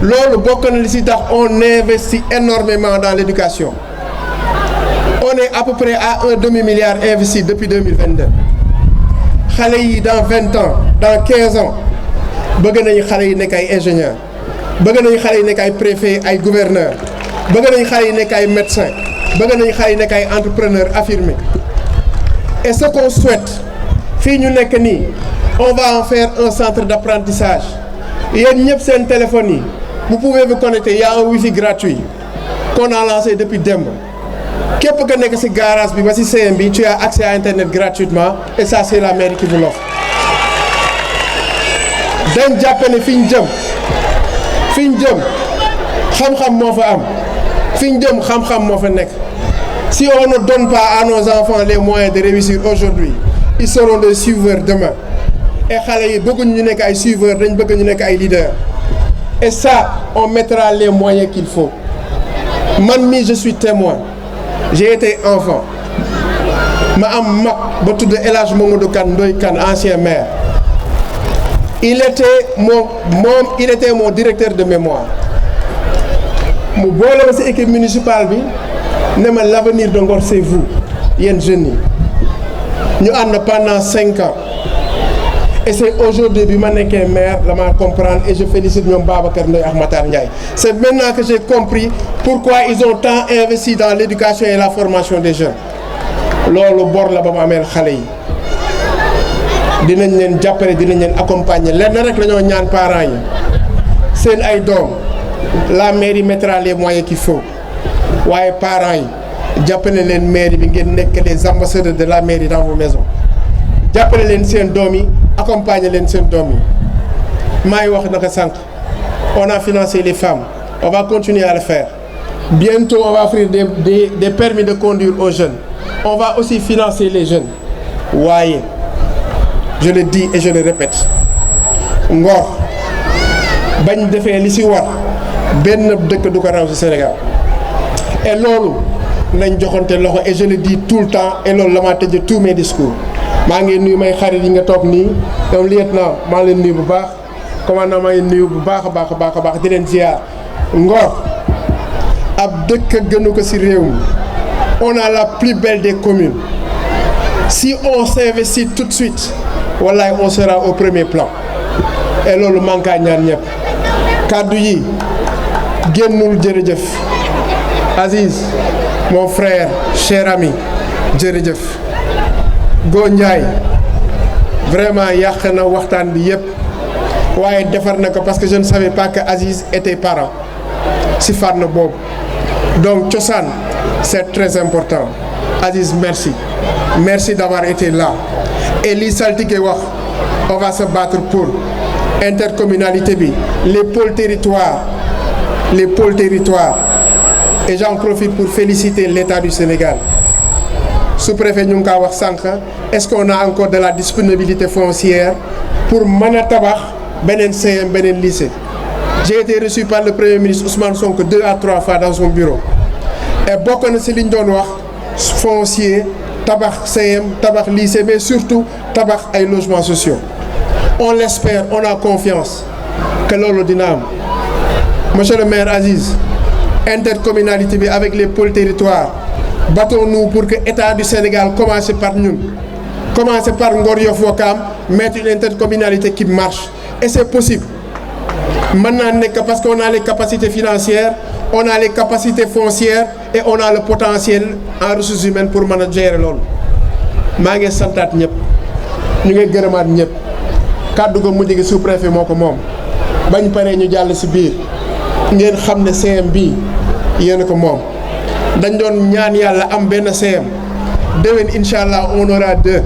loolu bokk na li si tax on investit énormément dans l'éducation on est à peu près à 1 demi-milliard investi depuis 2022 xale yi dans 20 ans dans 15 ans bëgg nañu xale yi nekk ay ingénieur bëgg nañu xale yi nekk ay préfet ay gouverneur bëgg nañu xale yi nekk ay médecin bëgg nañu xale yi nekk ay entrepreneur affirmé et ce qu'on souhaite fii ñu nekk nii on va en faire un centre d'apprentissage yéen ñëpp seen téléphone yi vous pouvez vous connecter il y a un wifi gratuit qu'on a lancé depuis démb képp ka nekk ci garage bi ba ci CM bi tu as accès à internet gratuitement et ça c'est la mairie qui vous l'offre dañ jàpp ne fi ñu jëm xam-xam moo fa am fi ñu jëm xam-xam moo fa nekk si on ne donne pas à nos enfants les moyens de réussir aujourd'hui ils seront des suiveurs demain et xale yi bëgguñ ñu nekk ay suiveurs dañ bëgg ñu nekk ay leaders et ça on mettra les moyens qu'il faut man mii je suis témoin j'ai été enfant ma am mag ba tudd El Hadj Mamadou Kane Ndoye Kane ancien maire il était mon directeur de mémoire mu boole ma ci équipe municipale bi ne ma l'avenir de Ngor c'est vous yéen jeunes yi ñu ànd pendant 5 ans et c'est aujourd'hui bi ma nekkee maire la ma comprendre et je félicite ñoom Babacar Ndoye ak Matar Ndiaye c'est maintenant que j'ai compris pourquoi ils ont tant investi dans l'éducation et la formation des jeunes loolu bor la ba mu ameel xale yi dinañ leen jàppale dinañ leen accompagner lenn rek la ñoo ñaan parents yi seen ay doom la mairie mettra les moyens qu'il faut waaye parents yi jàppale leen mairie bi ngeen nekk les ambassadeurs de la mairie dans vos maisons jàppale leen seen doom yi accompagner leen seen doom yi maa ngi wax naka sànq on a financé les femmes on va continuer à le faire bientôt on va offrir des permis de conduire aux jeunes on va aussi financer les jeunes waaye je le dis et je le répète Ngor bañ defee li ci war benn dëkk du ko raw ci Sénégal et loolu nañ joxante loxo et je le dis tout le temps et loolu la maa tëjee tous mes discours maa ngi nuyu may xarit yi nga toog nii ñoom lieutenant maa leen nuyu bu baax commandant maa ngi nuyu bu baax a baax a baax a baax di leen ziar Ngor ab dëkk gënu ko ci réew mi on a la plus belle des communes si on s'investit tout de suite wallahi on sera au premier plan et loolu manka ñaan ñëpp kàddu yi génnul jërëjëf Aziz mon frère cher ami jërëjëf Go Ndiaye vraiment yàq na waxtaan bi yëpp waaye defar na ko parce que je ne savais pas que Aziz était parent si fànn boobu donc cosaan c'est très important Aziz merci d'avoir été là et li saltige wax on va se battre pour intercommunalité bi les pôles territoires et j'en profite pour féliciter l'État du Sénégal sous-préfet ñu ngi kaa wax sànq est-ce qu'on a encore de la disponibilité foncière pour mën a tabax beneen CM beneen lycée j'ai été reçu par le Premier ministre Ousmane Sonko 2 à 3 fois dans son bureau et bokk na ci li ñu doon wax foncier tabax CM tabax lycée mais surtout tabax ay logements sociaux on l'espère on a confiance que loolu dina am monsieur le maire Aziz intercommunalité bi avec les pôles territoires battons-nous pour que État du Sénégal commence par ñun commence par Ngor Yoff Ouakam mettre une intercommunalité qui marche et c'est possible mën naa nekk parce qu'on a les capacités financières on a les capacités foncières et on a le potentiel en ressources humaines pour mën a gérer loolu maa ngi santaat ñëpp ñu ngi gërëmaat ñëpp kàddu ga mujj gi sous-préfet moo ko moom bañ paree ñu jàll ci biir ngeen xam ne CM bi yéen a ko moom dañ doon ñaan yàlla am benn CM déwén incha allah on aura 2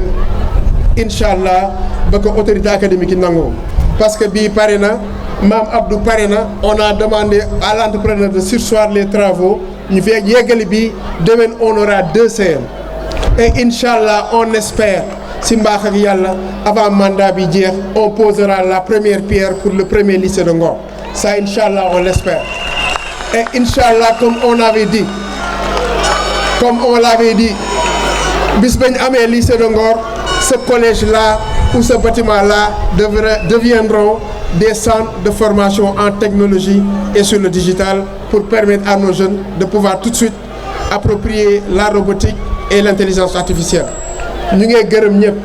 incha allah ba ko autorité académique yi nangoo parce que bii pare na Maam Abdou pare na on a demandé à l'entrepreneur de surseoir les travaux ñu fekk yeggali bi déwén on aura 2 CM et incha allah on espère si mbaax ak yàlla avant mandat bi jeex on posera la première pierre pour le premier lycée de Ngor ça incha allah on l'espère et incha allah comme on l'avait dit bis bañ amee lycée de Ngor ce collège là ou ce bâtiment là deviendront des centres de formation en technologie et sur le digital pour permettre à nos jeunes de pouvoir tout de suite approprier la robotique et l'intelligence artificielle ñu ngi gërëm ñëpp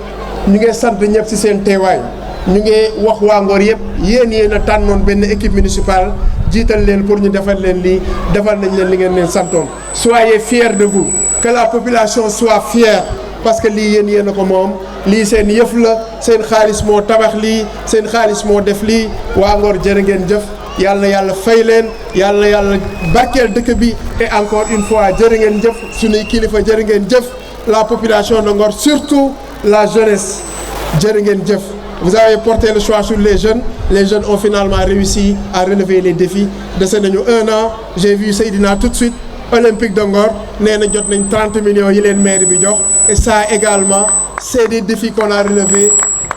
ñu ngi sant ñëpp ci seen teewaay ñu ngi wax waa Ngor yëpp yéen a tànnoon benn équipe municipale jiital leen pour ñu defal leen lii defal nañ leen li ngeen leen santoon soyez fiers de vous que la population soit fière parce que lii yéen a ko moom lii seen yëf la seen xaalis moo tabax lii seen xaalis moo def lii waa Ngor jërë ngeen jëf yàlla fay leen yàlla barkeel dëkk bi et encore une fois jërë ngeen jëf suñuy kilifa jërë ngeen jëf la population de Ngor surtout la jeunesse jërë ngeen jëf vous avez porté le choix sur les jeunes ont finalement réussi à relever les défis dese nañu 1 an j'ai vu Seydina tout de suite Olympique de Ngor nee na jot nañ 30 millions yi leen maire bi jox et ça également c'est des défis qu'on a relevés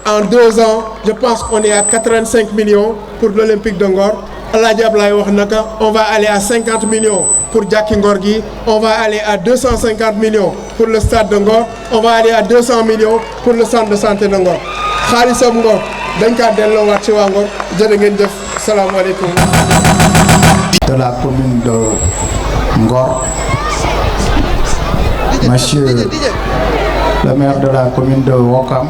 en 2 ans je pense qu'on est à 85 millions pour l'Olympique de Ngor Alaaji Ablaye wax naka on va aller à 50 millions pour Jàkki Ngor gi on va aller à 250 millions pour le stade de Ngor on va aller à 200 millions pour le centre de santé de Ngor xaalisam Ngor dañ kaa delloowaat ci waa Ngor jërë ngeen jëf salaamaaleykum. De la commune de Ngor, monsieur le maire de la commune de Ouakam,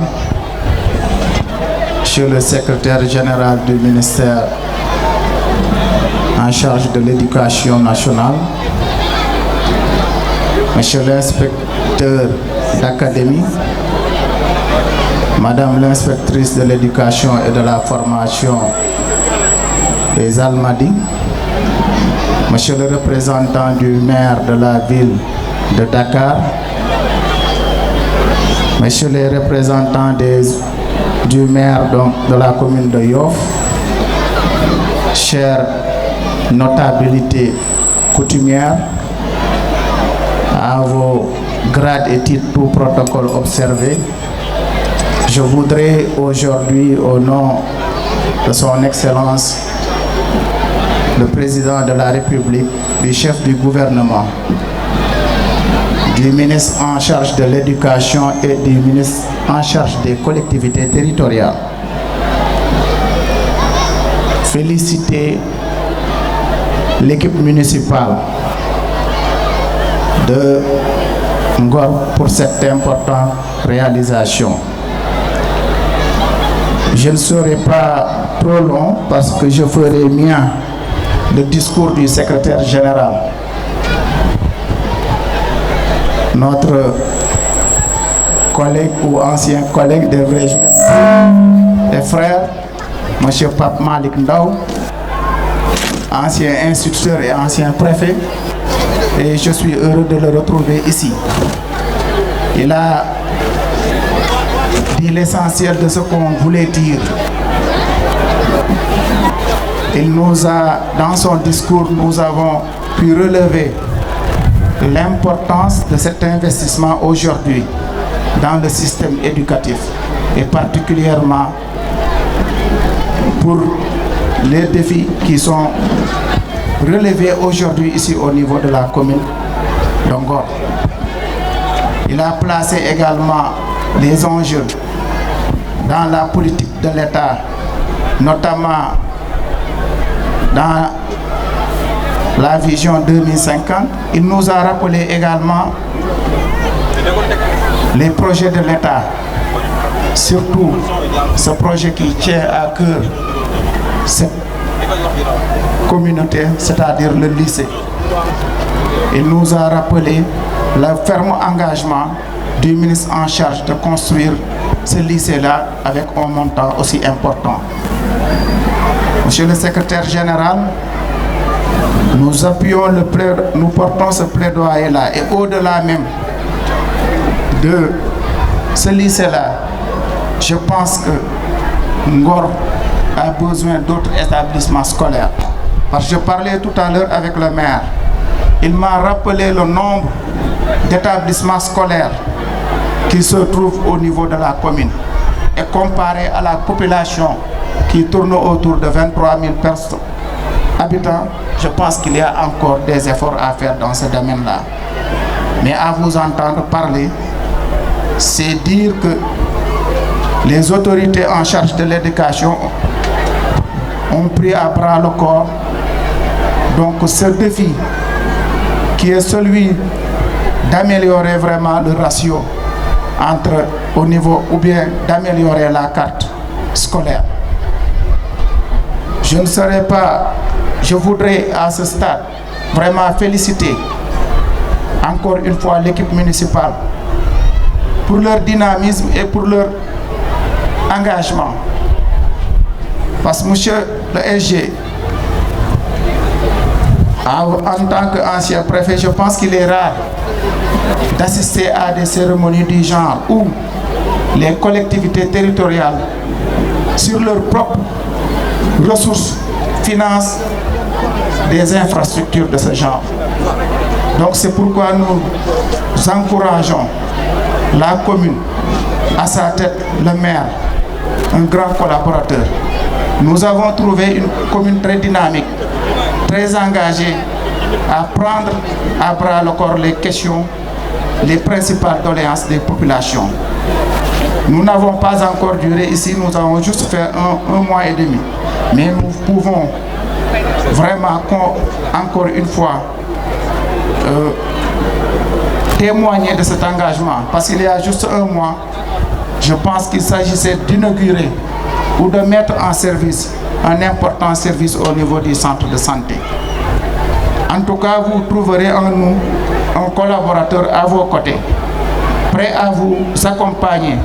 monsieur le secrétaire général du ministère en charge de l'éducation nationale, monsieur l'inspecteur d'académie, madame l'inspectrice de l'éducation et de la formation des Almadies, monsieur le représentant du maire de la ville de Dakar, messieurs les représentants du maire de la commune de Yoff, chères notabilités coutumières, à vos grades et titres, tout protocole observé, je voudrais aujourd'hui, au nom de son Excellence, le Président de la République, du chef du gouvernement, du ministre en charge de l'éducation et du ministre en charge des collectivités territoriales, féliciter l'équipe municipale de Ngor pour cette importante réalisation. Je ne serai pas trop long parce que je ferai mien le discours du secrétaire général. Notre collègue ou ancien collègue, devrais-je dire, et frère, M. Pape Malik Ndaw, ancien instituteur et ancien préfet, et je suis heureux de le retrouver ici. Il a dit l'essentiel de ce qu'on voulait dire. Il nous a, dans son discours, nous avons pu relever l'importance de cet investissement aujourd'hui dans le système éducatif et particulièrement pour les défis qui sont relevés aujourd'hui ici au niveau de la commune d'Ongor. Il a placé également les enjeux dans la politique de l'État, notamment dans la vision 2050. Il nous a rappelé également les projets de l'État, surtout ce projet qui tient à cœur cette communauté, c'est-à-dire le lycée. Il nous a rappelé le ferme engagement du ministre en charge de construire ce lycée-là avec un montant aussi important. Monsieur le secrétaire général, nous appuyons nous portons ce plaidoyer-là et au-delà même de ce lycée-là, je pense que Ngor a besoin d'autres établissements scolaires. Parce que je parlais tout à l'heure avec le maire. Il m'a rappelé le nombre d'établissements scolaires qui se trouvent au niveau de la commune. Et comparé à la population qui tourne autour de 23 000 habitants, je pense qu'il y a encore des efforts à faire dans ce domaine-là. Mais à vous entendre parler, c'est dire que les autorités en charge de l'éducation ont pris à bras le corps donc ce défi qui est celui d'améliorer vraiment le ratio entre au niveau ou bien d'améliorer la carte scolaire. Je voudrais à ce stade vraiment féliciter encore une fois l'équipe municipale pour leur dynamisme et pour leur engagement. Parce que monsieur le SG, en tant qu'ancien préfet, je pense qu'il est rare d'assister à des cérémonies du genre où les collectivités territoriales, sur leurs propres ressources, financent des infrastructures de ce genre. Donc c'est pourquoi nous encourageons la commune, à sa tête le maire, un grand collaborateur. Nous avons trouvé une commune très dynamique, très engagée à prendre à bras le corps les questions, les principales doléances des populations. Nous n'avons pas encore duré ici, nous avons juste fait un mois et demi. Mais nous pouvons vraiment encore une fois témoigner de cet engagement. Parce qu'il y a juste un mois, je pense qu'il s'agissait d'inaugurer ou de mettre en service un important service au niveau du centre de santé. En tout cas, vous trouverez en nous un collaborateur à vos côtés, prêt à vous accompagner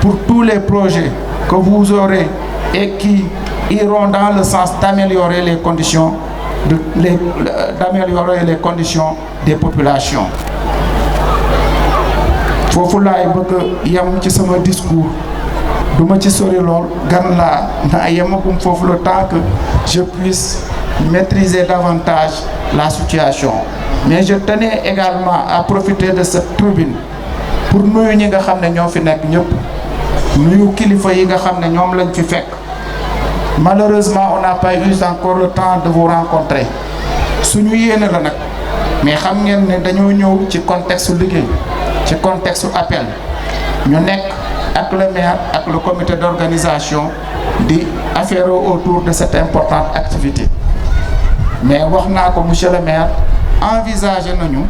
pour tous les projets que vous aurez et qui iront dans le sens d'améliorer les conditions des populations. foofu laay bëgg yem ci sama discours duma ci sori lool gan laa na yemagum foofu le temps que je puisse maîtriser davantage la situation. Mais je tenais également à profiter de cette tribune pour nuyu ñi nga xam ne ñoo fi nekk ñëpp nuyu kilifa yi nga xam ne ñoom lañ fi fekk. Malheureusement on n'a pas eu encore le temps de vous rencontrer suñu yéene la nag mais xam ngeen ne dañoo ñëw ci contexte liggéey ci contexte appel ñu nekk ak le maire ak le comité d'organisation di affairer autour de cette importante activité. Mais wax naa ko monsieur le maire envisagé nañu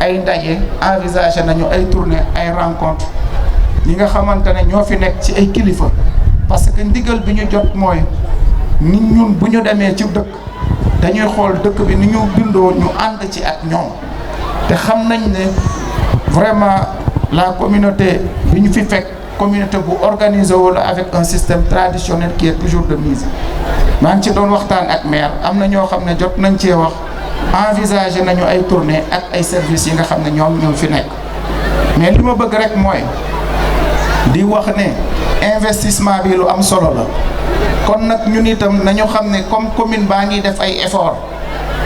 ay ndaje envisagé nañu ay tournée ay rencontre ñi nga xamante ne ñoo fi nekk ci ay kilifa parce que ndigal bi ñu jot mooy nit ñun bu ñu demee ci dëkk dañuy xool dëkk bi ni ñu bindoo ñu ànd ci ak ñoom te xam nañ ne vraiment la communauté bi ñu fi fekk communauté bu organisé wu la avec un système traditionnel qui est toujours de mise. maa ngi ci doon waxtaan ak maire am na ñoo xam ne jot nañ cee wax envisagé nañu ay tournée ak ay services yi nga xam ne ñoom ñoo fi nekk mais li ma bëgg rek mooy di wax ne investissement bi lu am solo la kon nag ñun itam nañu xam ne comme commune baa ngi def ay effort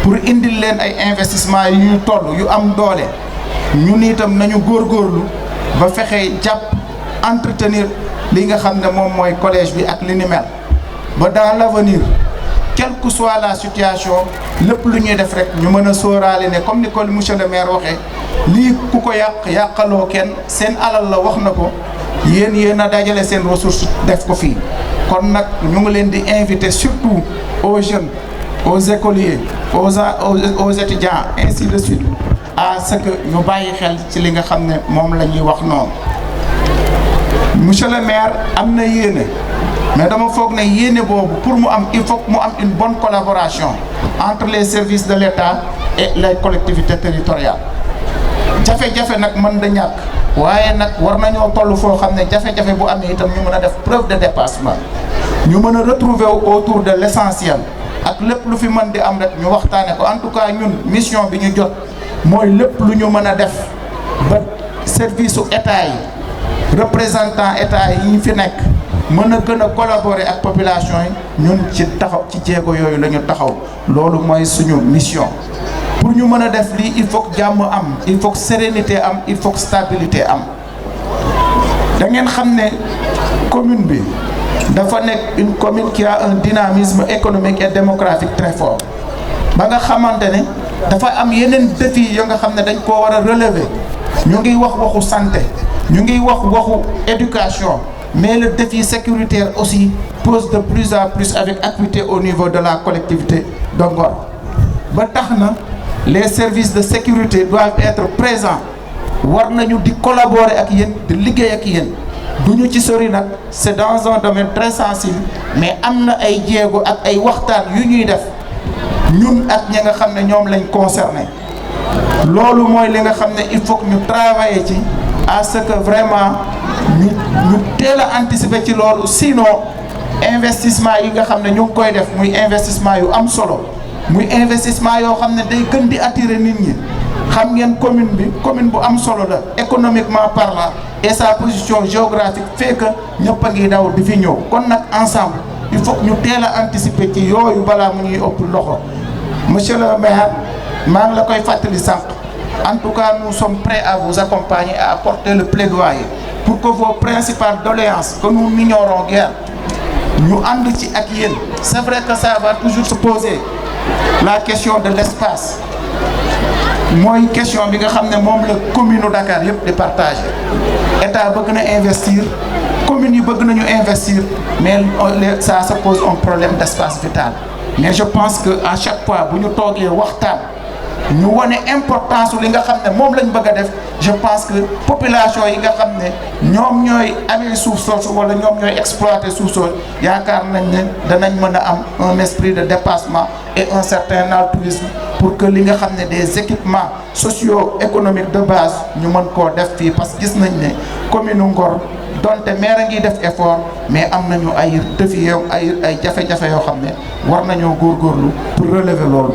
pour indil leen ay investissement yu ñu toll yu am doole ñun itam nañu góorgóorlu ba fexe jàpp entretenir li nga xam ne moom mooy collège bi ak li ni mel ba dans l'avenir quelle que soit la situation lépp lu ñuy def rek ñu mën a sóoraale ne comme ni ko monsieur le maire waxee lii ku ko yàqaloo kenn seen alal la wax na ko yéen a dajale seen ressource def ko fii kon nag ñu ngi leen di inviter surtout aux jeunes aux écoliers aux étudiants ainsi de suite à ce que ñu bàyyi xel ci li nga xam ne moom la ñuy wax noonu monsieur le maire am na yéene mais dama foog ne yéene boobu pour mu am il faut que mu am une bonne collaboration entre les services de l'État et les collectivités territoriales jafe-jafe nag mën da ñàkk waaye nag war nañoo toll foo xam ne jafe-jafe bu amee itam ñu mën a def preuve de dépassement ñu mën a retrouver autour de l'essentiel ak lépp lu fi mën di am rek ñu waxtaane ko en tout cas ñun mission bi ñu jot mooy lépp lu ñu mën a def ba service su état yi représentant état yi ñu fi nekk mën a gën a collaborer ak population yi ñun ci taxaw ci jéego yooyu la ñu taxaw loolu mooy suñu mission pour ñu mën a def lii il faut que jàmm am il faut que sérénité am il faut que stabilité am da ngeen xam ne commune bi dafa nekk une commune qui a un dynamisme économique et démographique très fort ba nga xamante ne dafa am yeneen défis yoo nga xam ne dañ koo war a relever ñu ngi wax waxu santé ñu ngi wax waxu éducation mais le défi sécuritaire aussi pose de plus en plus avec acuité au niveau de la collectivité de Ngor ba tax na les services de sécurité doivent être présents war nañu di collaborer ak yéen di liggéey ak yéen duñu ci sori nag c'est dans un domaine très sensible mais am na ay jéego ak ay waxtaan yu ñuy def ñun ak ñi nga xam ne ñoom lañ concerné loolu mooy li nga xam ne il faut que ñu travailler ci à ce que vraiment ñu teel a anticiper ci loolu sinon investissement yi nga xam ne ñu ngi koy def muy investissement yu am solo muy investissement yoo xam ne day gën di attirer nit ñi xam ngeen commune bi commune bu am solo la économiquement parlant et sa position géographique fait que ñëpp a ngi daw di fi ñëw kon nag ensemble il faut que ñu teel a anticiper ci yooyu balaa mu ñuy ëpp loxo monsieur le maire maa ngi la koy fàttali sànq en tout cas nous sommes prêts à vous accompagner à apporter le plaidoyer pour que vos principales doléances que nous n'ignorons guère ñu ànd ci ak yéen c'est vrai que ça va toujours se poser la question de l'espace mooy question bi nga xam ne moom la commune u Dakar yëpp di partager état bëgg na investir communes yi bëgg nañu investir mais ça se pose un problème d'espace vital mais je pense que à chaque fois bu ñu toogee waxtaan ñu wane importance li nga xam ne moom lañ bëgg a def je pense que population yi nga xam ne ñoom ñooy amee suuf soosu wala ñoom ñooy exploiter suuf soosu yaakaar nañ ne danañ mën a am un esprit de dépassement et un certain altruisme pour que li nga xam ne des équipements socio-économiques de base ñu mën koo def fii parce que gis nañ ne commune Ngor donte maire a ngi def effort mais am nañu ay défis yow ay jafe-jafe yoo xam ne war nañoo góorgóorlu pour relever loolu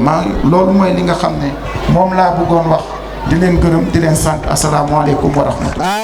loolu mooy li nga xam ne moom laa bëggoon wax di leen gërëm di leen sant asalaamaaleykum wa rahmatullah